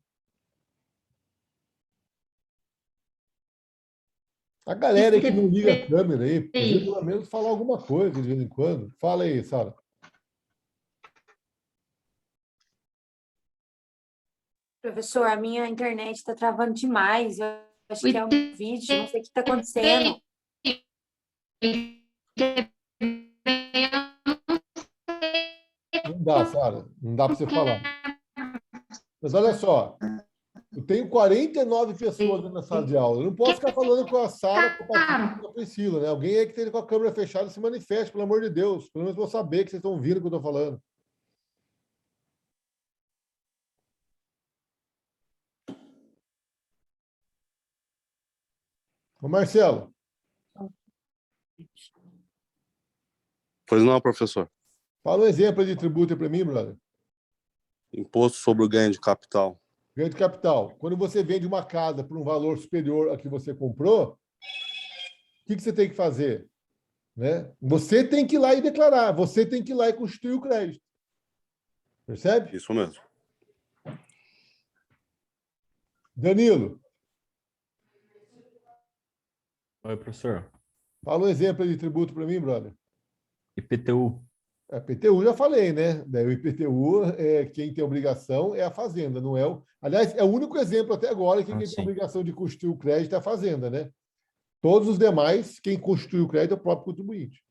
A galera que não liga a câmera aí, podia pelo menos falar alguma coisa de vez em quando. Fala aí, Sara. Professor, a minha internet está travando demais. Eu acho que é um vídeo, não sei o que está acontecendo. Não dá, Sara. Não dá para você falar. Mas olha só. Eu tenho 49 pessoas na sala de aula. Eu não posso ficar falando com a Sara, com a Priscila, né? Alguém aí que esteja com a câmera fechada se manifeste, pelo amor de Deus. Pelo menos vou saber que vocês estão ouvindo o que eu estou falando. Ô, Marcelo. Pois não, professor. Fala um exemplo de tributo para mim, brother. Imposto sobre o ganho de capital. Ganho de capital. Quando você vende uma casa por um valor superior a que você comprou, o que você tem que fazer? Né? Você tem que ir lá e declarar. Você tem que ir lá e constituir o crédito. Percebe? Isso mesmo. Danilo. Oi, professor. Fala um exemplo de tributo para mim, brother. IPTU. IPTU já falei, né? Daí o IPTU, quem tem obrigação é a Fazenda, não é o... Aliás, é o único exemplo até agora que quem tem obrigação de constituir o crédito é a Fazenda, né? Todos os demais, quem constitui o crédito é o próprio contribuinte.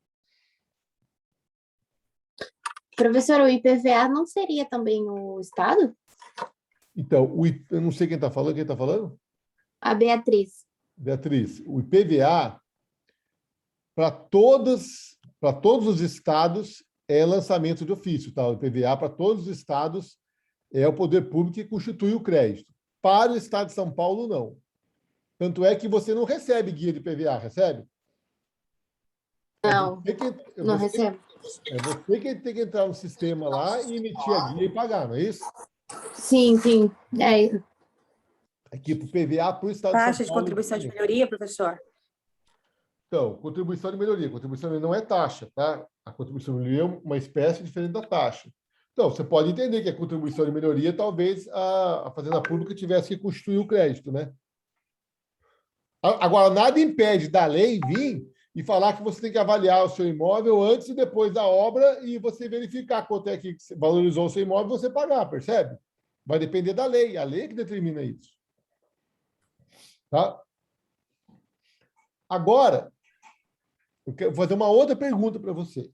Professor, o IPVA não seria também o Estado? Então, eu não sei quem está falando. Quem está falando? A Beatriz. Beatriz, o IPVA, para todos os estados, é lançamento de ofício. Tá? O IPVA, para todos os estados, é o poder público que constitui o crédito. Para o estado de São Paulo, não. Tanto é que você não recebe guia de IPVA, recebe? Não, não recebe. É você que tem que entrar no sistema lá e emitir a guia e pagar, não é isso? Sim, sim. Aqui para o PVA, para o Estado de Taxa São de Paulo. contribuição de melhoria, professor? Então, contribuição de melhoria. Contribuição de melhoria não é taxa, tá? A contribuição de melhoria é uma espécie diferente da taxa. Então, você pode entender que a contribuição de melhoria, talvez a Fazenda Pública tivesse que constituir o crédito, né? Agora, nada impede da lei vir e falar que você tem que avaliar o seu imóvel antes e depois da obra e você verificar quanto é que valorizou o seu imóvel e você pagar, percebe? Vai depender da lei. A lei é que determina isso. Tá? Agora, eu quero fazer uma outra pergunta para você.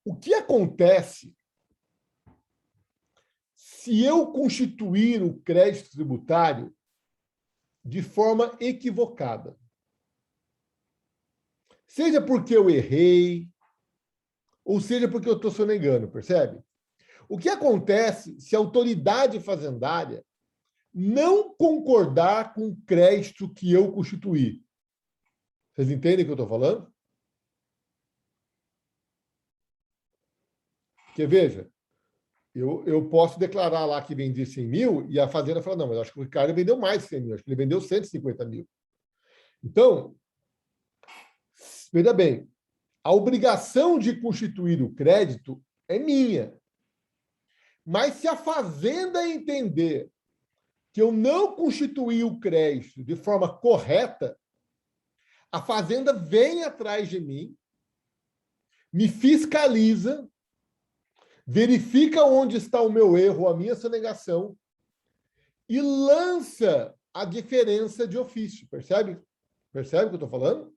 O que acontece se eu constituir o crédito tributário de forma equivocada? Seja porque eu errei, ou seja porque eu estou sonegando, percebe? O que acontece se a autoridade fazendária não concordar com o crédito que eu constituí? Vocês entendem o que eu estou falando? Porque, veja, eu posso declarar lá que vendi 100 mil e a fazenda fala, não, mas eu acho que o Ricardo vendeu mais de 100 mil, acho que ele vendeu 150 mil. Então, veja bem, a obrigação de constituir o crédito é minha. Mas se a fazenda entender que eu não constituí o crédito de forma correta, a fazenda vem atrás de mim, me fiscaliza, verifica onde está o meu erro, a minha sonegação, e lança a diferença de ofício. Percebe? Percebe o que eu estou falando?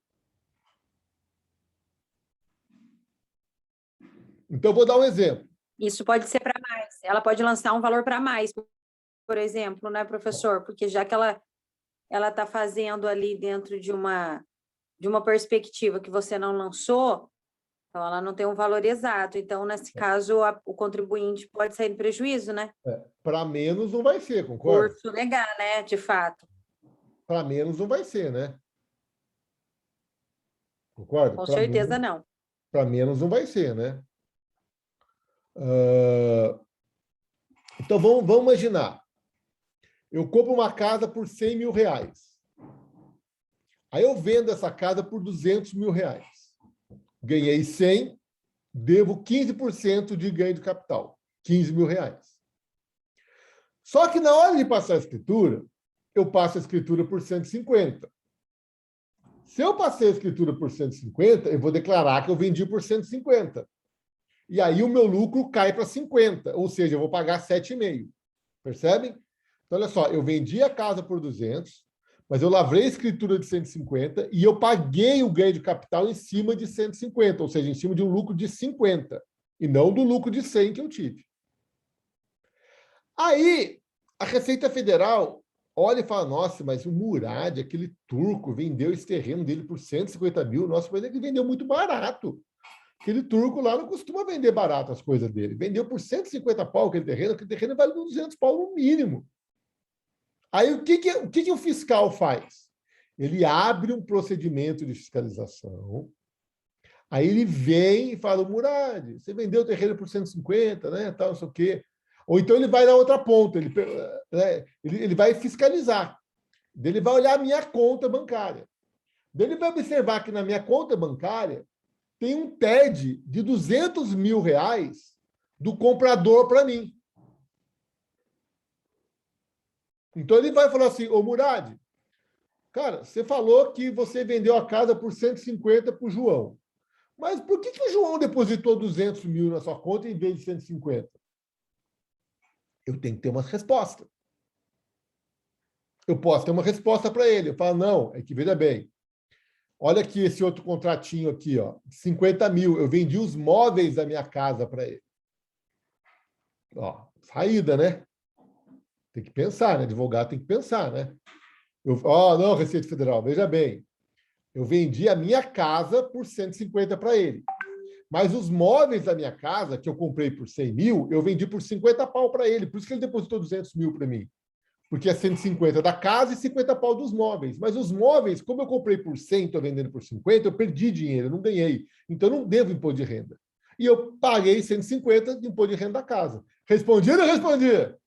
Então, vou dar um exemplo. Isso pode ser para mais. Ela pode lançar um valor para mais, por exemplo, né, professor? Porque já que ela está fazendo ali dentro de uma perspectiva que você não lançou, então ela não tem um valor exato. Então, nesse caso, o contribuinte pode sair em prejuízo, né? Para menos não vai ser, concorda? Por sonegar, né, de fato. Para menos não vai ser, né? Concorda? Com certeza não. Para menos não vai ser, né? Então, vamos imaginar. Eu compro uma casa por 100 mil reais. Aí eu vendo essa casa por 200 mil reais. Ganhei 100, devo 15% de ganho de capital. 15 mil reais. Só que na hora de passar a escritura, eu passo a escritura por 150. Se eu passei a escritura por 150, eu vou declarar que eu vendi por 150. E aí o meu lucro cai para 50, ou seja, eu vou pagar 7,5. Percebem? Então, olha só, eu vendi a casa por 200, mas eu lavrei a escritura de 150 e eu paguei o ganho de capital em cima de 150, ou seja, em cima de um lucro de 50, e não do lucro de 100 que eu tive. Aí, a Receita Federal olha e fala, nossa, mas o Murad, aquele turco, vendeu esse terreno dele por 150 mil, nossa, mas ele vendeu muito barato. Aquele turco lá não costuma vender barato as coisas dele. Vendeu por 150 pau aquele terreno vale 200 pau no mínimo. Aí o que o fiscal faz? Ele abre um procedimento de fiscalização, aí ele vem e fala, Murad, você vendeu o terreno por 150, né, tal, não sei o quê. Ou então ele vai na outra ponta, ele vai fiscalizar. Ele vai olhar a minha conta bancária. Ele vai observar que na minha conta bancária tem um TED de 200 mil reais do comprador para mim. Então, ele vai falar assim, ô Murad, cara, você falou que você vendeu a casa por 150 para o João. Mas por que o João depositou 200 mil na sua conta em vez de 150? Eu tenho que ter uma resposta. Eu posso ter uma resposta para ele. Eu falo, não, é que veja bem. Olha aqui esse outro contratinho aqui, ó, 50 mil. Eu vendi os móveis da minha casa para ele. Ó, saída, né? Tem que pensar, né? Advogado tem que pensar, né? Não, Receita Federal, veja bem. Eu vendi a minha casa por 150 para ele. Mas os móveis da minha casa, que eu comprei por 100 mil, eu vendi por 50 pau para ele. Por isso que ele depositou 200 mil para mim. Porque é 150 da casa e 50 pau dos móveis. Mas os móveis, como eu comprei por 100 e estou vendendo por 50, eu perdi dinheiro, eu não ganhei. Então, eu não devo imposto de renda. E eu paguei 150 de imposto de renda da casa. Respondi ou não respondi?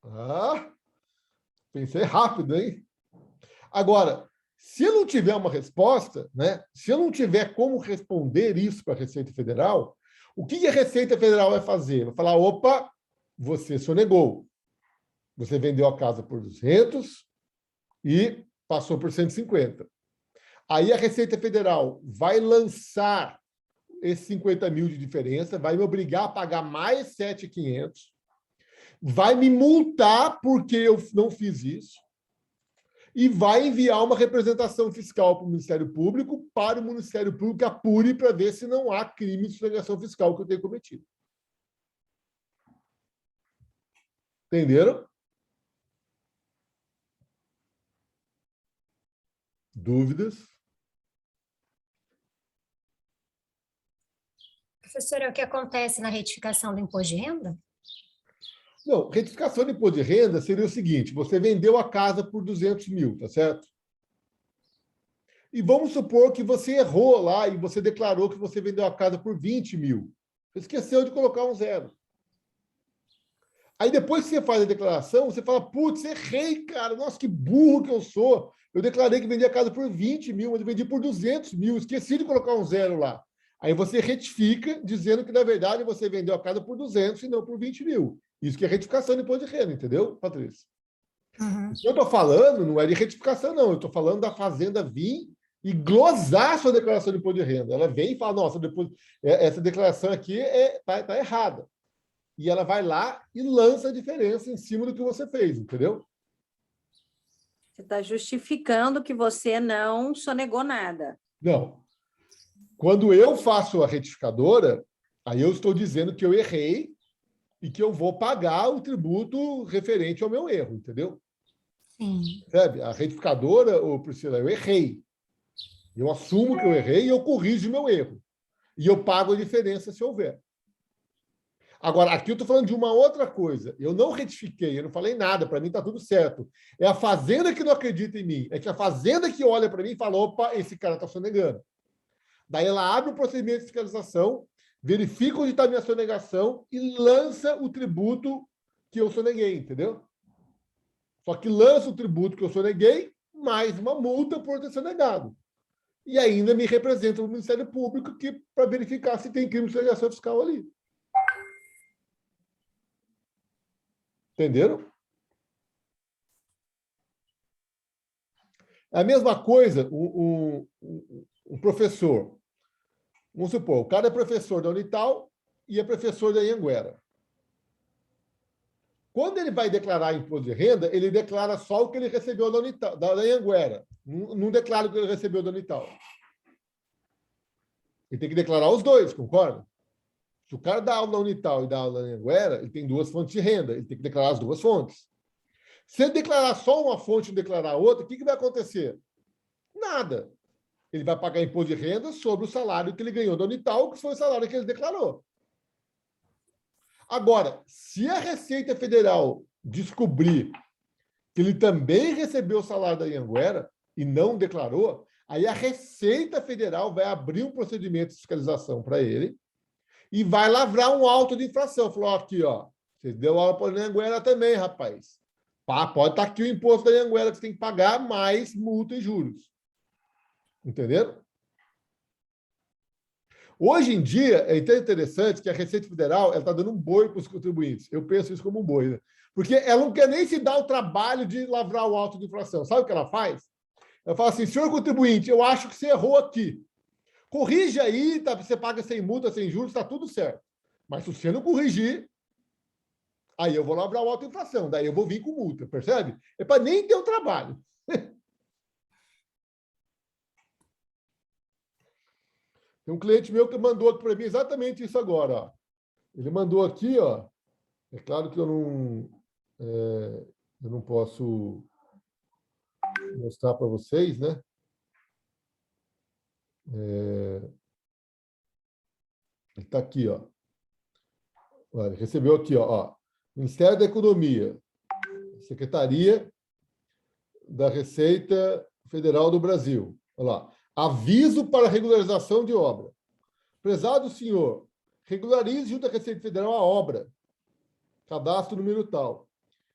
Ah, pensei rápido, hein? Agora, se eu não tiver uma resposta, né? Se eu não tiver como responder isso para a Receita Federal, o que a Receita Federal vai fazer? Vai falar, opa, você sonegou. Você vendeu a casa por 200 e passou por 150. Aí a Receita Federal vai lançar esses 50 mil de diferença, vai me obrigar a pagar mais 7.500, vai me multar porque eu não fiz isso, e vai enviar uma representação fiscal para o Ministério Público, para o Ministério Público apure para ver se não há crime de sonegação fiscal que eu tenho cometido. Entenderam? Dúvidas? Professora, é o que acontece na retificação do imposto de renda? Não, retificação de imposto de renda seria o seguinte, você vendeu a casa por 200 mil, tá certo? E vamos supor que você errou lá e você declarou que você vendeu a casa por 20 mil. Você esqueceu de colocar um zero. Aí depois que você faz a declaração, você fala, putz, errei, cara, nossa, que burro que eu sou. Eu declarei que vendi a casa por 20 mil, mas eu vendi por 200 mil, esqueci de colocar um zero lá. Aí você retifica, dizendo que, na verdade, você vendeu a casa por 200 e não por 20 mil. Isso que é retificação de imposto de renda, entendeu, Patrícia? O que eu estou falando não é de retificação, não. Eu estou falando da Fazenda vir e glosar a sua declaração de imposto de renda. Ela vem e fala, nossa, depois, essa declaração aqui tá errada. E ela vai lá e lança a diferença em cima do que você fez, entendeu? Você está justificando que você não sonegou nada. Não. Quando eu faço a retificadora, aí eu estou dizendo que eu errei e que eu vou pagar o tributo referente ao meu erro, entendeu? Sim. Sabe? A retificadora, Priscila, eu errei. Eu assumo que eu errei e eu corrijo o meu erro. E eu pago a diferença se houver. Agora, aqui eu estou falando de uma outra coisa. Eu não retifiquei, eu não falei nada, para mim está tudo certo. É a Fazenda que não acredita em mim. É que a Fazenda que olha para mim e fala, opa, esse cara está sonegando. Daí ela abre o procedimento de fiscalização, verifica onde está a minha sonegação e lança o tributo que eu soneguei, entendeu? Só que lança o tributo que eu soneguei, mais uma multa por ter sonegado. E ainda me representa o Ministério Público para verificar se tem crime de sonegação fiscal ali. Entenderam? É a mesma coisa, um professor. Vamos supor, o cara é professor da Unital e é professor da Anhanguera. Quando ele vai declarar imposto de renda, ele declara só o que ele recebeu da Unital, da Anhanguera. Não declara o que ele recebeu da Unital. Ele tem que declarar os dois, concorda? Se o cara dá aula na Unital e dá aula na Anhanguera, ele tem duas fontes de renda, ele tem que declarar as duas fontes. Se ele declarar só uma fonte e declarar outra, o que vai acontecer? Nada. Ele vai pagar imposto de renda sobre o salário que ele ganhou da Unital, que foi o salário que ele declarou. Agora, se a Receita Federal descobrir que ele também recebeu o salário da Anhanguera e não declarou, aí a Receita Federal vai abrir um procedimento de fiscalização para ele e vai lavrar um auto de infração. Falou, aqui, ó, você deu aula para a Anhanguera também, rapaz. Pode estar aqui o imposto da Anhanguera que você tem que pagar, mais multa e juros. Entenderam? Hoje em dia, é interessante que a Receita Federal está dando um boi para os contribuintes. Eu penso isso como um boi, né? Porque ela não quer nem se dar o trabalho de lavrar o auto de infração. Sabe o que ela faz? Ela fala assim, senhor contribuinte, eu acho que você errou aqui. Corrija aí, tá? Você paga sem multa, sem juros, está tudo certo. Mas se você não corrigir, aí eu vou lavrar o auto de infração. Daí eu vou vir com multa, percebe? É para nem ter o trabalho. Tem um cliente meu que mandou aqui para mim exatamente isso agora. Ó. Ele mandou aqui, ó. É claro que eu não posso mostrar para vocês, né? Ele está aqui, ó. Olha, recebeu aqui, ó. Ministério da Economia, Secretaria da Receita Federal do Brasil. Olha lá. Aviso para regularização de obra. Prezado senhor, regularize junto à Receita Federal a obra. Cadastro número tal.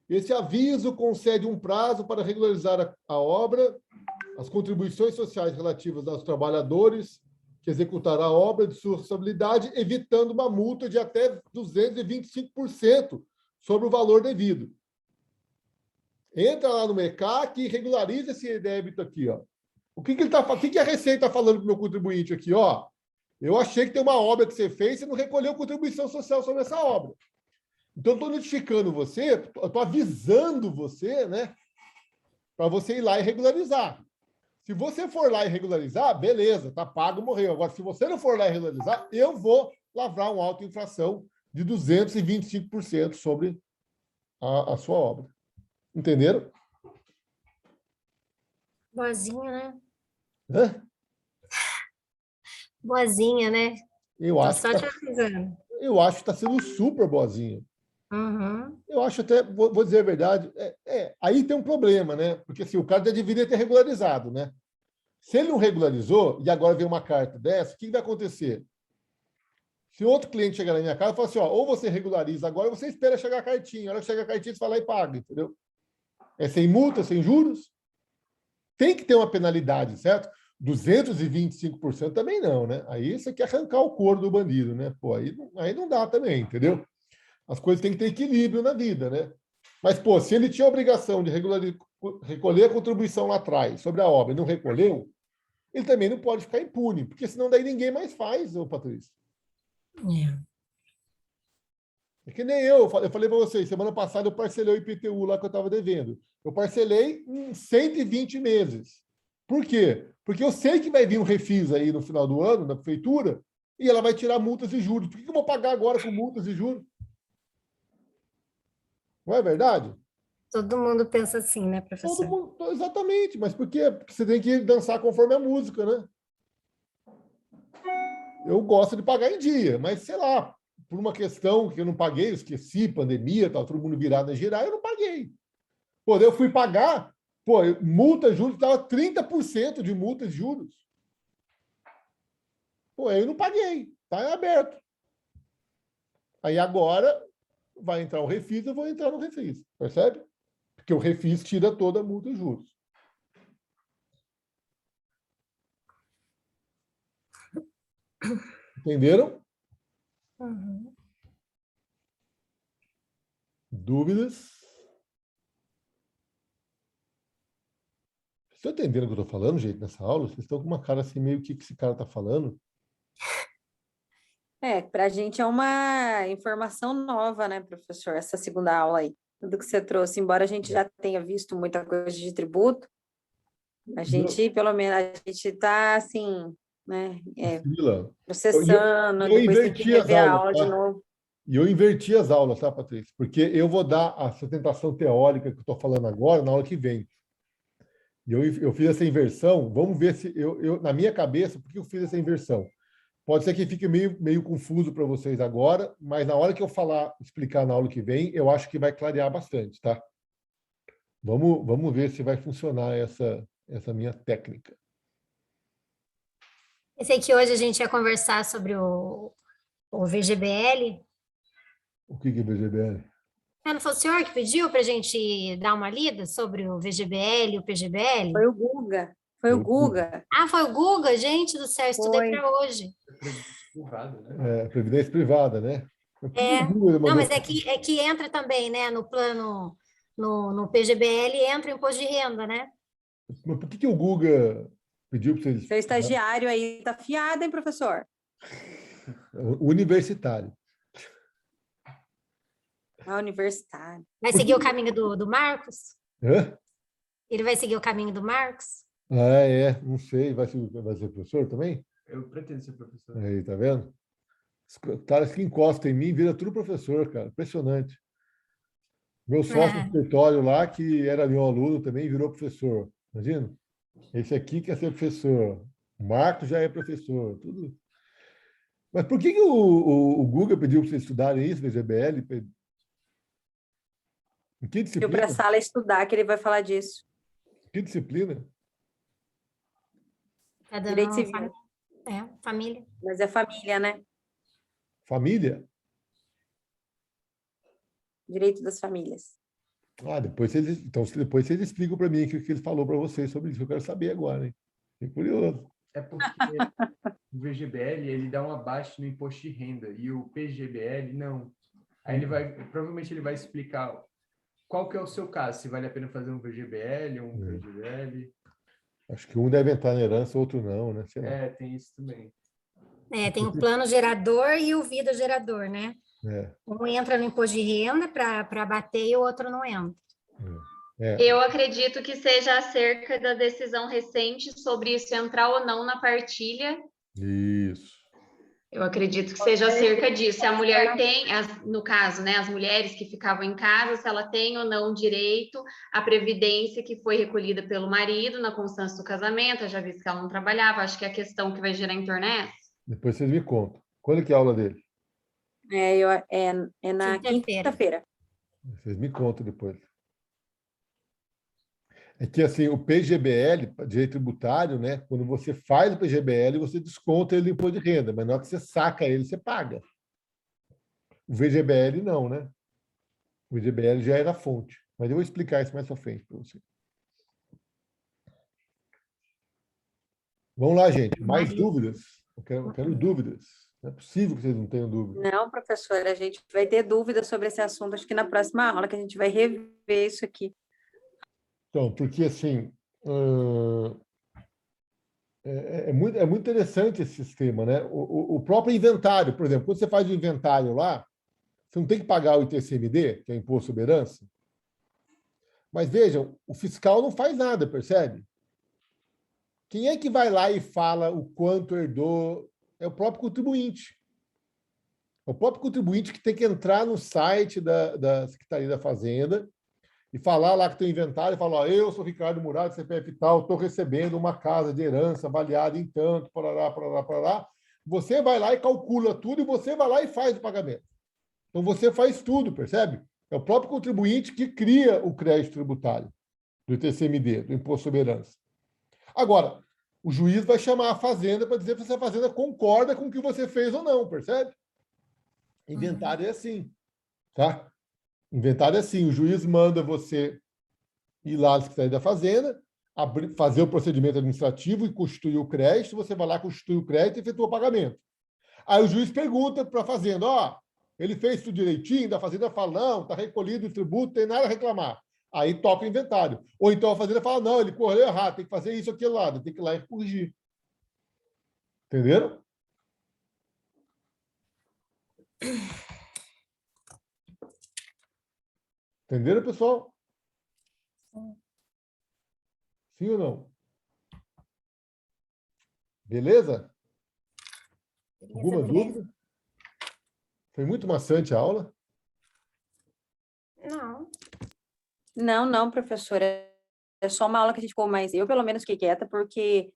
Esse aviso concede um prazo para regularizar a obra, as contribuições sociais relativas aos trabalhadores que executará a obra de sua responsabilidade, evitando uma multa de até 225% sobre o valor devido. Entra lá no MECAC e regulariza esse débito aqui, ó. O que que a Receita está falando para o meu contribuinte aqui, ó? Eu achei que tem uma obra que você fez, você não recolheu contribuição social sobre essa obra. Então, eu estou notificando você, eu estou avisando você, né? Para você ir lá e regularizar. Se você for lá e regularizar, beleza, tá pago, morreu. Agora, se você não for lá e regularizar, eu vou lavrar uma auto-infração de 225% sobre a sua obra. Entenderam? Boazinha, né? Hã? Boazinha, né? Eu Tô acho só que te avisando. eu acho que está sendo super boazinha. Uhum. Eu acho até, vou dizer a verdade, aí tem um problema, né? Porque assim, o cara já deveria ter regularizado, né? Se ele não regularizou e agora vem uma carta dessa, o que vai acontecer? Se outro cliente chegar na minha casa e falar assim, ó, ou você regulariza agora, ou você espera chegar a cartinha. A hora que chega a cartinha, você vai lá e paga, entendeu? É sem multa, sem juros. Tem que ter uma penalidade, certo? 225% também não, né? Aí você quer arrancar o couro do bandido, né? Pô, aí não dá também, entendeu? As coisas têm que ter equilíbrio na vida, né? Mas, pô, se ele tinha a obrigação de recolher a contribuição lá atrás sobre a obra e não recolheu, ele também não pode ficar impune, porque senão daí ninguém mais faz, ô Patrícia. É que nem eu falei para vocês, semana passada eu parcelei o IPTU lá que eu estava devendo. Eu parcelei em 120 meses. Por quê? Porque eu sei que vai vir um refis aí no final do ano, na prefeitura, e ela vai tirar multas e juros. Por que eu vou pagar agora com multas e juros? Não é verdade? Todo mundo pensa assim, né, professor? Todo mundo, exatamente, mas por quê? Porque você tem que dançar conforme a música, né? Eu gosto de pagar em dia, mas sei lá, por uma questão que eu não paguei, eu esqueci, pandemia, tal, todo mundo virado a girar, eu não paguei. Pô, eu fui pagar, pô, multa, juros, estava 30% de multa de juros. Pô, eu não paguei, tá aberto. Aí agora vai entrar o refis, eu vou entrar no refis, percebe? Porque o refis tira toda a multa e juros. Entenderam? Uhum. Dúvidas? Vocês estão entendendo o que eu estou falando, gente, nessa aula? Vocês estão com uma cara assim, meio que esse cara está falando? Para a gente é uma informação nova, né, professor? Essa segunda aula aí, tudo que você trouxe, embora a gente já tenha visto muita coisa de tributo, a gente, pelo menos, a gente está assim, né, processando, eu depois tem que inverti as rever a aulas, aula tá? de novo. E eu inverti as aulas, tá, Patrícia? Porque eu vou dar a sustentação teórica que eu estou falando agora na aula que vem. E eu fiz essa inversão, vamos ver se na minha cabeça, por que eu fiz essa inversão? Pode ser que fique meio confuso para vocês agora, mas na hora que eu explicar na aula que vem, eu acho que vai clarear bastante, tá? Vamos ver se vai funcionar essa minha técnica. Pensei que hoje a gente ia conversar sobre o VGBL. O que é VGBL? Não foi o senhor que pediu para a gente dar uma lida sobre o VGBL e o PGBL? Foi o Guga. Foi o Guga. Ah, foi o Guga? Gente do céu, estudei para hoje. Privado, né? Previdência privada, né? Não, mas é que entra também, né? No plano, no PGBL entra o imposto de renda, né? Mas por que o Guga pediu para vocês? Seu estagiário aí tá fiado, hein, professor? Universitário. Universitário. Vai seguir o caminho do Marcos? Hã? Ele vai seguir o caminho do Marcos? Ah, não sei. Vai ser professor também? Eu pretendo ser professor. Aí, tá vendo? Os caras que encostam em mim viram tudo professor, cara. Impressionante. Meu sócio no escritório lá, que era meu aluno também, virou professor. Imagina? Esse aqui quer ser professor. O Marcos já é professor. Tudo. Mas por que o Guga pediu para vocês estudarem isso, VGBL? Em que disciplina? Pediu para a sala estudar, que ele vai falar disso. Que disciplina? Direito civil. Família. Mas é família, né? Família? Direito das famílias. Depois vocês explicam para mim o que ele falou para vocês sobre isso. Eu quero saber agora, hein? Fiquei curioso. É porque o VGBL, ele dá um abaixo no imposto de renda e o PGBL não. Aí provavelmente ele vai explicar qual que é o seu caso, se vale a pena fazer um VGBL ou um PGBL. Acho que um deve entrar na herança, outro não, né? Sei lá. Tem isso também. Tem o plano gerador e o vida gerador, né? Um entra no imposto de renda para bater e o outro não entra. Eu acredito que seja acerca da decisão recente sobre isso entrar ou não na partilha. Isso. Eu acredito que seja acerca disso. Se a mulher tem, no caso, né, as mulheres que ficavam em casa, se ela tem ou não direito à previdência que foi recolhida pelo marido na constância do casamento, já visto que ela não trabalhava, acho que a questão que vai gerar em torno é essa. Depois vocês me contam. Quando que é a aula dele? É na quinta-feira. Vocês me contam depois. É que, assim, o PGBL, direito tributário, né? Quando você faz o PGBL, você desconta ele do imposto de renda, mas na hora que você saca ele, você paga. O VGBL não, né? O VGBL já era a fonte. Mas eu vou explicar isso mais para frente para você. Vamos lá, gente. Mais dúvidas? Eu quero dúvidas. Não é possível que vocês não tenham dúvidas. Não, professora, a gente vai ter dúvidas sobre esse assunto, acho que na próxima aula, que a gente vai rever isso aqui. Então, porque, assim, é muito interessante esse sistema, né? O próprio inventário, por exemplo, quando você faz o inventário lá, você não tem que pagar o ITCMD, que é Imposto sobre Herança. Mas, vejam, o fiscal não faz nada, percebe? Quem é que vai lá e fala o quanto herdou? É o próprio contribuinte. É o próprio contribuinte que tem que entrar no site da Secretaria da Fazenda e falar lá que tem inventário e falar: eu sou Ricardo Murado, CPF tal, estou recebendo uma casa de herança avaliada em tanto, parará. Você vai lá e calcula tudo e você vai lá e faz o pagamento. Então, você faz tudo, percebe? É o próprio contribuinte que cria o crédito tributário do ITCMD, do Imposto sobre Herança. Agora, o juiz vai chamar a Fazenda para dizer se a Fazenda concorda com o que você fez ou não, percebe? Inventário é assim, tá? Inventário é assim, o juiz manda você ir lá na Secretaria da Fazenda, fazer o procedimento administrativo e constituir o crédito, você vai lá, constitui o crédito e efetua o pagamento. Aí o juiz pergunta para a Fazenda: ele fez tudo direitinho? Da Fazenda fala: não, está recolhido o tributo, não tem nada a reclamar. Aí toca o inventário. Ou então a Fazenda fala: não, ele correu errado, tem que fazer isso, aquilo lá, tem que ir lá e corrigir. Entenderam? Entenderam, pessoal? Sim ou não? Beleza? Alguma dúvida? Foi muito maçante a aula? Não, professora. É só uma aula que a gente ficou mais... Eu, pelo menos, fiquei quieta, porque